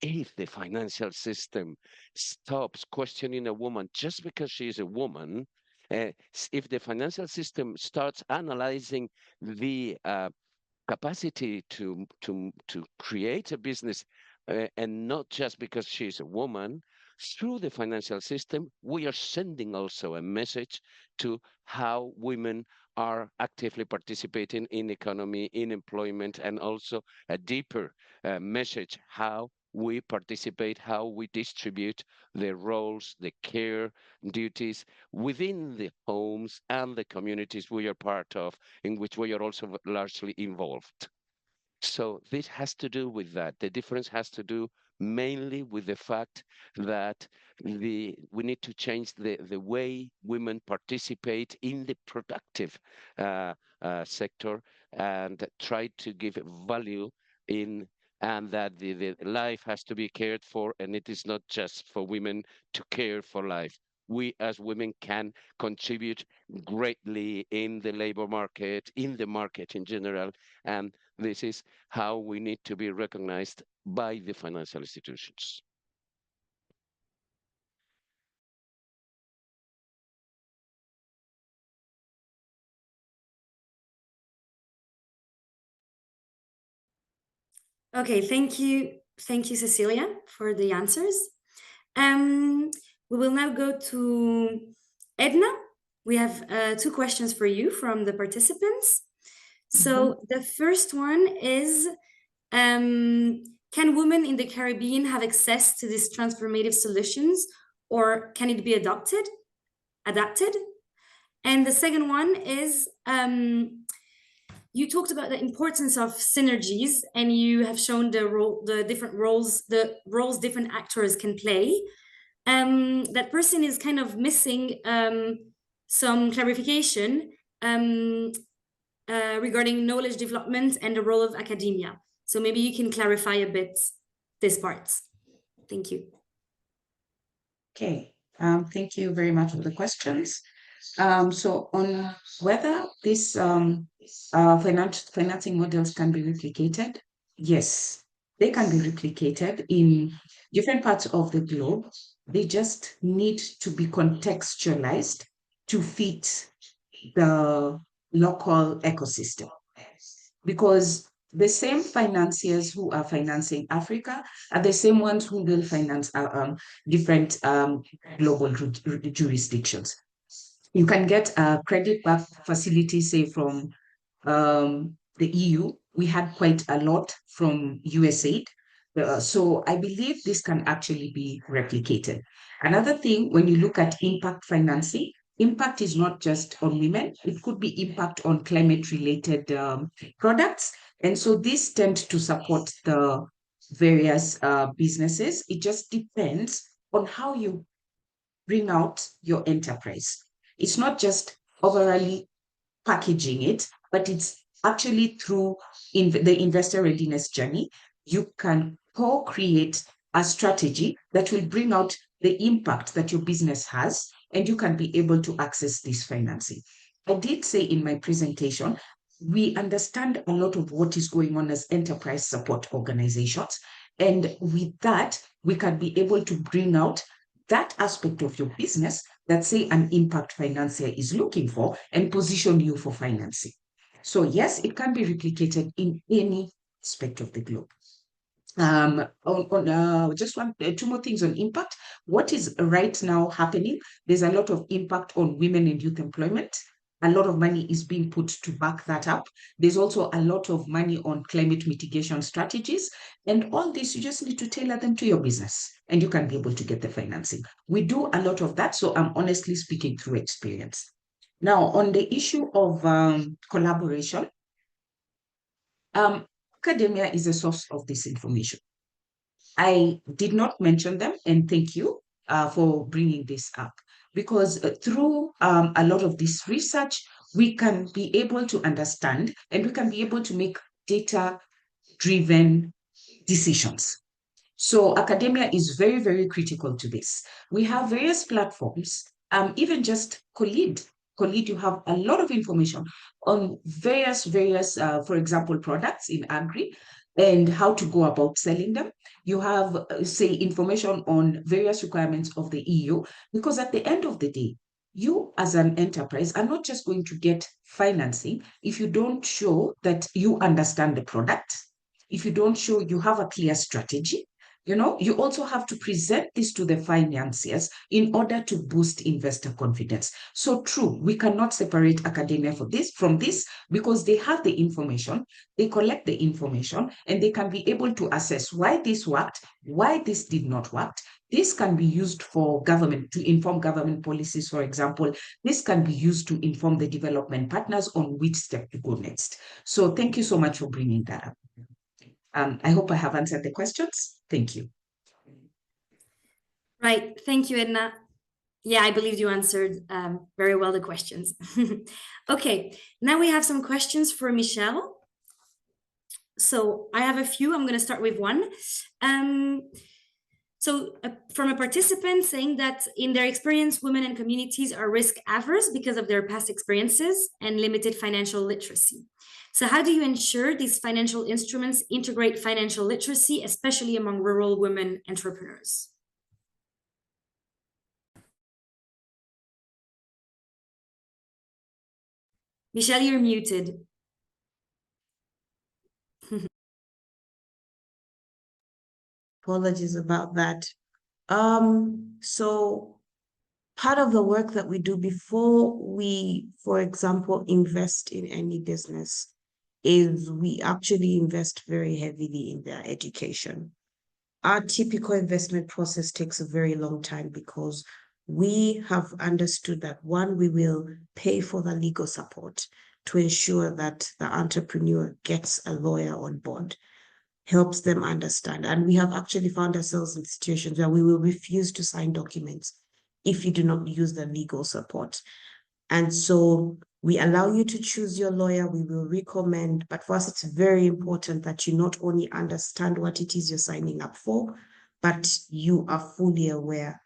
If the financial system stops questioning a woman just because she is a woman, if the financial system starts analyzing the capacity to create a business, and not just because she's a woman, through the financial system, we are sending also a message to how women are actively participating in economy, in employment, and also a deeper message how we participate, how we distribute the roles, the care duties within the homes and the communities we are part of, in which we are also largely involved. So this has to do with that. The difference has to do mainly with the fact that we need to change the way women participate in the productive sector, and try to give value in, and that the life has to be cared for, and it is not just for women to care for life. We as women can contribute greatly in the labor market, in the market in general, and this is how we need to be recognized by the financial institutions. Okay, thank you, Cecilia, for the answers. We will now go to Edna. We have 2 questions for you from the participants. So the first one is, can women in the Caribbean have access to these transformative solutions, or can it be adapted? And the second one is, you talked about the importance of synergies, and you have shown the different roles, different actors can play. That person is kind of missing some clarification regarding knowledge development and the role of academia. So maybe you can clarify a bit this part. Thank you. Okay, thank you very much for the questions. So on whether these financing models can be replicated, yes, they can be replicated in different parts of the globe. They just need to be contextualized to fit the local ecosystem, because the same financiers who are financing Africa are the same ones who will finance different global jurisdictions. You can get a credit-backed facility, say, from the EU. We had quite a lot from USAID. So I believe this can actually be replicated. Another thing, when you look at impact financing, impact is not just on women. It could be impact on climate-related products. And so this tends to support the various businesses. It just depends on how you bring out your enterprise. It's not just overally packaging it, but it's actually through the investor readiness journey. You can co-create a strategy that will bring out the impact that your business has, and you can be able to access this financing. I did say in my presentation, we understand a lot of what is going on as enterprise support organizations. And with that, we can be able to bring out that aspect of your business that, say, an impact financier is looking for and position you for financing. So yes, it can be replicated in any aspect of the globe. Just two more things on impact. What is right now happening? There's a lot of impact on women and youth employment. A lot of money is being put to back that up. There's also a lot of money on climate mitigation strategies. And all this, you just need to tailor them to your business and you can be able to get the financing. We do a lot of that. So I'm honestly speaking through experience. Now, on the issue of collaboration, academia is a source of this information. I did not mention them, and thank you for bringing this up, because through a lot of this research, we can be able to understand and we can be able to make data-driven decisions. So academia is very, very critical to this. We have various platforms, even just COLEAD. COLEAD, you have a lot of information on various, for example, products in agri and how to go about selling them. You have, say, information on various requirements of the EU, because at the end of the day, you as an enterprise are not just going to get financing if you don't show that you understand the product, if you don't show you have a clear strategy. You also have to present this to the financiers in order to boost investor confidence. So true, we cannot separate academia from this because they have the information, they collect the information, and they can be able to assess why this worked, why this did not work. This can be used for government to inform government policies, for example. This can be used to inform the development partners on which step to go next. So thank you so much for bringing that up. I hope I have answered the questions. Thank you. Right. Thank you, Edna. Yeah, I believe you answered very well the questions. Okay, now we have some questions for Michelle. So I have a few. I'm going to start with one. From a participant saying that in their experience, women and communities are risk averse because of their past experiences and limited financial literacy. So how do you ensure these financial instruments integrate financial literacy, especially among rural women entrepreneurs? Michelle, you're muted. Apologies about that. So part of the work that we do before we, for example, invest in any business is we actually invest very heavily in their education. Our typical investment process takes a very long time because we have understood that, one, we will pay for the legal support to ensure that the entrepreneur gets a lawyer on board, helps them understand. And we have actually found ourselves in situations where we will refuse to sign documents if you do not use the legal support. And so we allow you to choose your lawyer, we will recommend, but for us, it's very important that you not only understand what it is you're signing up for, but you are fully aware.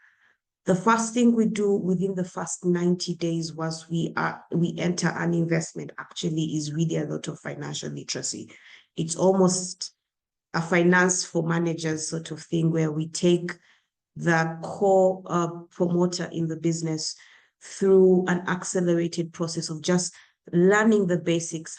The first thing we do within the first 90 days once we enter an investment actually is really a lot of financial literacy. It's almost a finance for managers sort of thing where we take the core promoter in the business through an accelerated process of just learning the basics.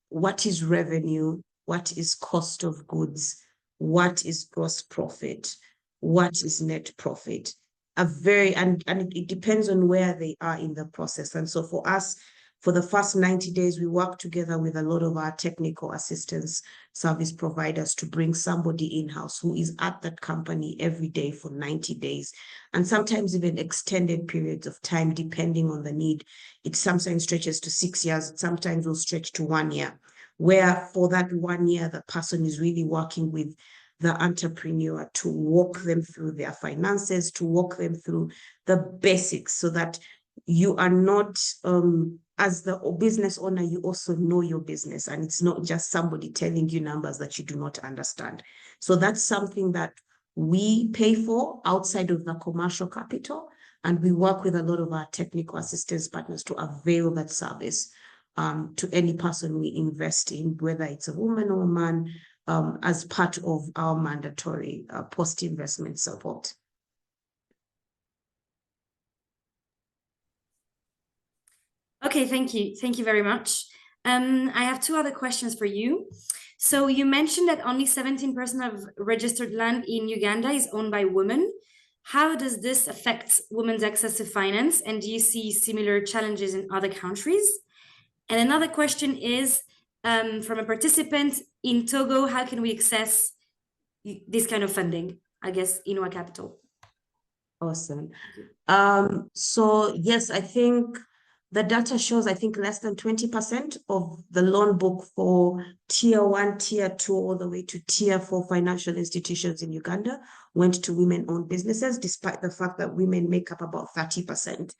What is revenue? What is cost of goods? What is gross profit? What is net profit? And it depends on where they are in the process. And so for us, for the first 90 days, we work together with a lot of our technical assistance service providers to bring somebody in-house who is at that company every day for 90 days, and sometimes even extended periods of time, depending on the need. It sometimes stretches to 6 years, it sometimes will stretch to 1 year, where for that 1 year, the person is really working with the entrepreneur, to walk them through their finances, to walk them through the basics, so that you are not, as the business owner, you also know your business, and it's not just somebody telling you numbers that you do not understand. So that's something that we pay for outside of the commercial capital, and we work with a lot of our technical assistance partners to avail that service to any person we invest in, whether it's a woman or a man, as part of our mandatory post-investment support. Okay, thank you. Thank you very much. I have two other questions for you. So you mentioned that only 17% of registered land in Uganda is owned by women. How does this affect women's access to finance? And do you see similar challenges in other countries? And another question is, from a participant in Togo, how can we access this kind of funding? I guess Inua Capital. Awesome. So yes, I think the data shows, I think less than 20% of the loan book for tier 1, tier 2, all the way to tier 4 financial institutions in Uganda went to women-owned businesses, despite the fact that women make up about 30%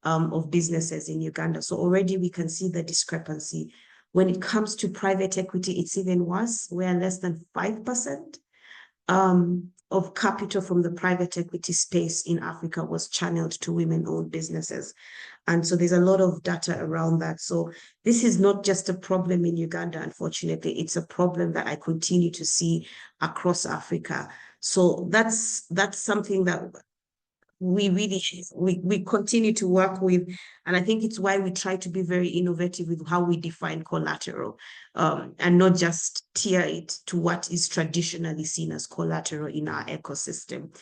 of businesses in Uganda. So already we can see the discrepancy. When it comes to private equity, it's even worse, where less than 5% of capital from the private equity space in Africa was channeled to women-owned businesses. And so there's a lot of data around that. So this is not just a problem in Uganda, unfortunately. It's a problem that I continue to see across Africa. So that's something that we continue to work with, and I think it's why we try to be very innovative with how we define collateral, and not just tier it to what is traditionally seen as collateral in our ecosystem.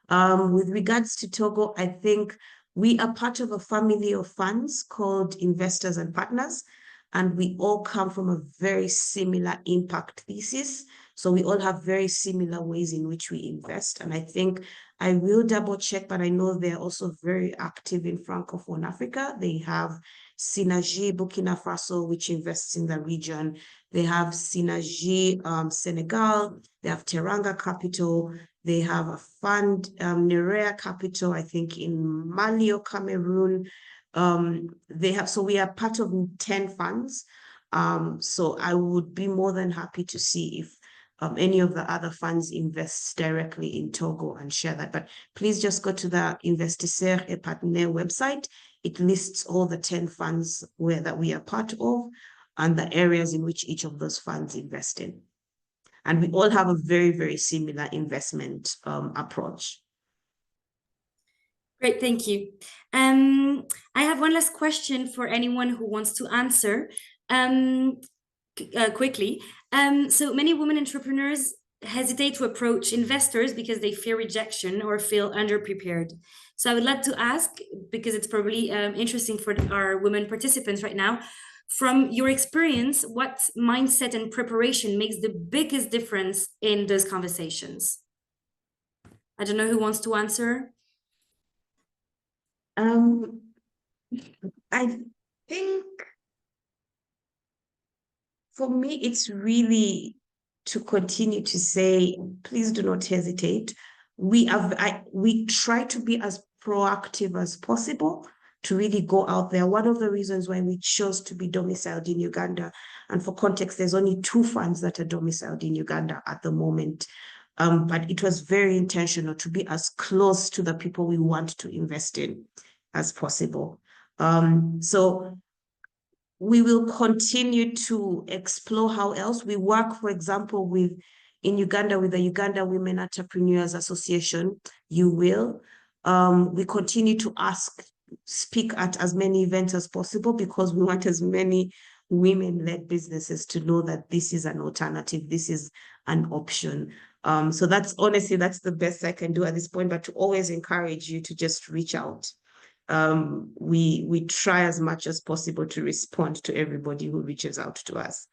With regards to Togo, I think we are part of a family of funds called Investors and Partners, and we all come from a very similar impact thesis. So we all have very similar ways in which we invest. And I think I will double check, but I know they're also very active in Francophone Africa. They have Synergie Burkina Faso, which invests in the region. They have Synergie Senegal. They have Teranga Capital. They have a fund, Nerea Capital, I think in Mali or Cameroon. So we are part of 10 funds. So I would be more than happy to see if any of the other funds invest directly in Togo and share that. But please just go to the Investisseurs et Partenaires website. It lists all the 10 funds that we are part of and the areas in which each of those funds invest in. And we all have a very, very similar investment approach. Great, thank you. I have one last question for anyone who wants to answer. Quickly. So many women entrepreneurs hesitate to approach investors because they fear rejection or feel underprepared. So I would like to ask, because it's probably interesting for our women participants right now, from your experience, what mindset and preparation makes the biggest difference in those conversations? I don't know who wants to answer. I think for me, it's really to continue to say, please do not hesitate. We try to be as proactive as possible to really go out there. One of the reasons why we chose to be domiciled in Uganda, and for context, there's only 2 funds that are domiciled in Uganda at the moment. But it was very intentional to be as close to the people we want to invest in as possible. So we will continue to explore how else we work, for example, in Uganda with the Uganda Women Entrepreneurs Association. We continue to speak at as many events as possible, because we want as many women-led businesses to know that this is an alternative, this is an option. So that's the best I can do at this point, but to always encourage you to just reach out. We try as much as possible to respond to everybody who reaches out to us.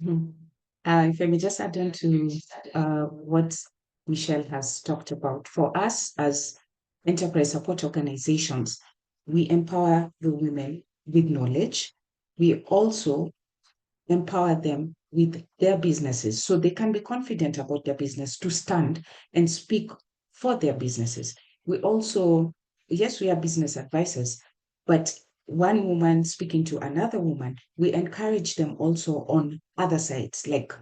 If I may just add on to what Michelle has talked about, for us as enterprise support organizations, we empower the women with knowledge. We also empower them with their businesses so they can be confident about their business to stand and speak for their businesses. We also, yes, we are business advisors, but one woman speaking to another woman, we encourage them also on other sides, like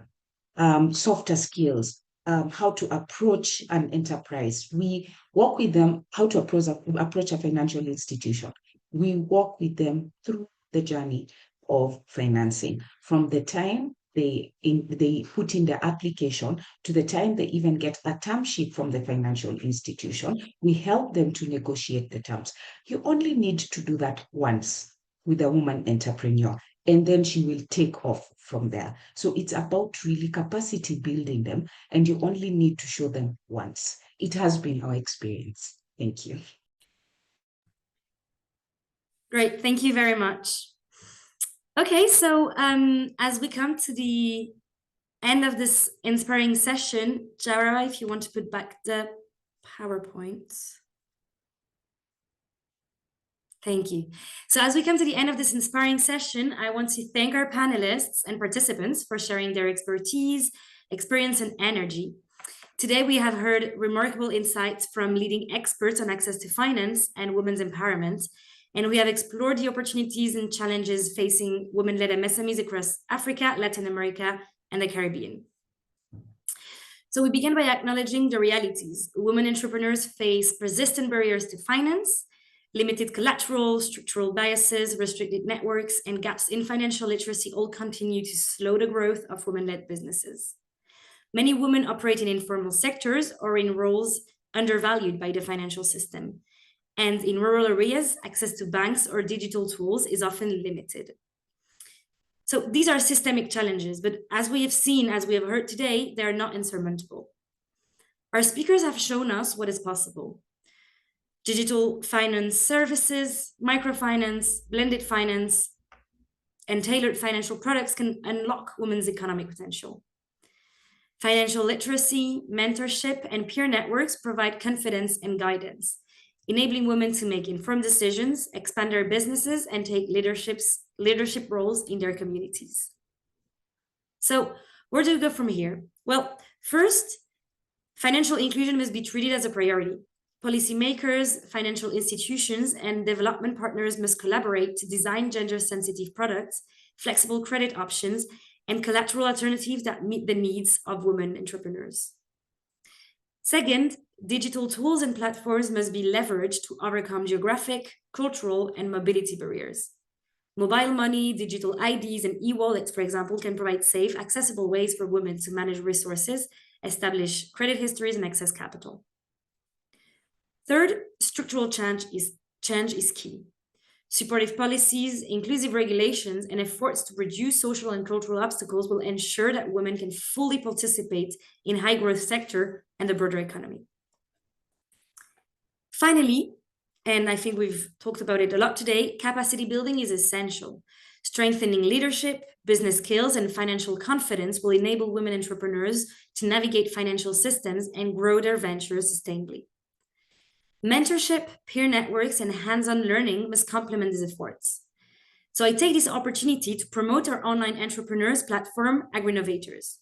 softer skills, how to approach an enterprise. We work with them how to approach a financial institution. We work with them through the journey of financing, from the time they put in the application to the time they even get a term sheet from the financial institution. We help them to negotiate the terms. You only need to do that once with a woman entrepreneur, and then she will take off from there. So it's about really capacity building them, and you only need to show them once. It has been our experience. Thank you. Great, thank you very much. Okay, so as we come to the end of this inspiring session, Jara, if you want to put back the PowerPoint. Thank you. So as we come to the end of this inspiring session, I want to thank our panelists and participants for sharing their expertise, experience, and energy. Today, we have heard remarkable insights from leading experts on access to finance and women's empowerment, and we have explored the opportunities and challenges facing women-led MSMEs across Africa, Latin America, and the Caribbean. So we begin by acknowledging the realities. Women entrepreneurs face persistent barriers to finance, limited collateral, structural biases, restricted networks, and gaps in financial literacy all continue to slow the growth of women-led businesses. Many women operate in informal sectors or in roles undervalued by the financial system. And in rural areas, access to banks or digital tools is often limited. So these are systemic challenges, but as we have seen, as we have heard today, they are not insurmountable. Our speakers have shown us what is possible. Digital finance services, microfinance, blended finance, and tailored financial products can unlock women's economic potential. Financial literacy, mentorship, and peer networks provide confidence and guidance, enabling women to make informed decisions, expand their businesses, and take leadership roles in their communities. So where do we go from here? Well, first, financial inclusion must be treated as a priority. Policymakers, financial institutions, and development partners must collaborate to design gender-sensitive products, flexible credit options, and collateral alternatives that meet the needs of women entrepreneurs. Second, digital tools and platforms must be leveraged to overcome geographic, cultural, and mobility barriers. Mobile money, digital IDs, and e-wallets, for example, can provide safe, accessible ways for women to manage resources, establish credit histories, and access capital. Third, structural change is key. Supportive policies, inclusive regulations, and efforts to reduce social and cultural obstacles will ensure that women can fully participate in high-growth sector and the broader economy. Finally, and I think we've talked about it a lot today, capacity building is essential. Strengthening leadership, business skills, and financial confidence will enable women entrepreneurs to navigate financial systems and grow their ventures sustainably. Mentorship, peer networks, and hands-on learning must complement these efforts. So I take this opportunity to promote our online entrepreneurs platform, AgriNovators.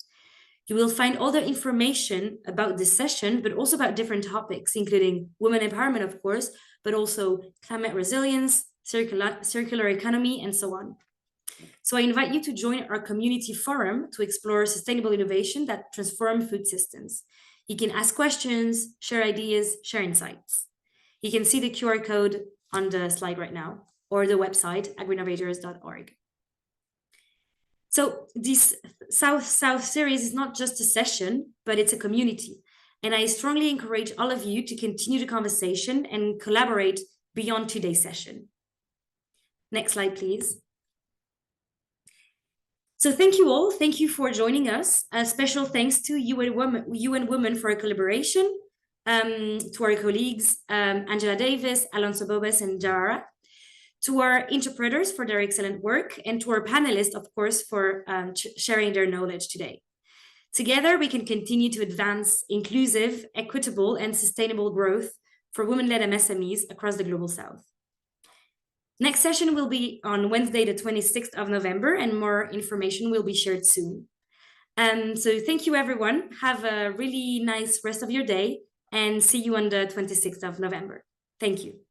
You will find all the information about this session, but also about different topics, including women empowerment, of course, but also climate resilience, circular economy, and so on. So I invite you to join our community forum to explore sustainable innovation that transform food systems. You can ask questions, share ideas, share insights. You can see the QR code on the slide right now, or the website, agrinovators.org. So this South-South series is not just a session, but it's a community. And I strongly encourage all of you to continue the conversation and collaborate beyond today's session. Next slide, please. So thank you all. Thank you for joining us. A special thanks to UN Women for a collaboration, to our colleagues, Angela Davis, Alonso Bobes, and Jara, to our interpreters for their excellent work, and to our panelists, of course, for sharing their knowledge today. Together, we can continue to advance inclusive, equitable, and sustainable growth for women-led MSMEs across the Global South. Next session will be on Wednesday, the 26th of November, and more information will be shared soon. So thank you, everyone. Have a really nice rest of your day, and see you on the 26th of November. Thank you.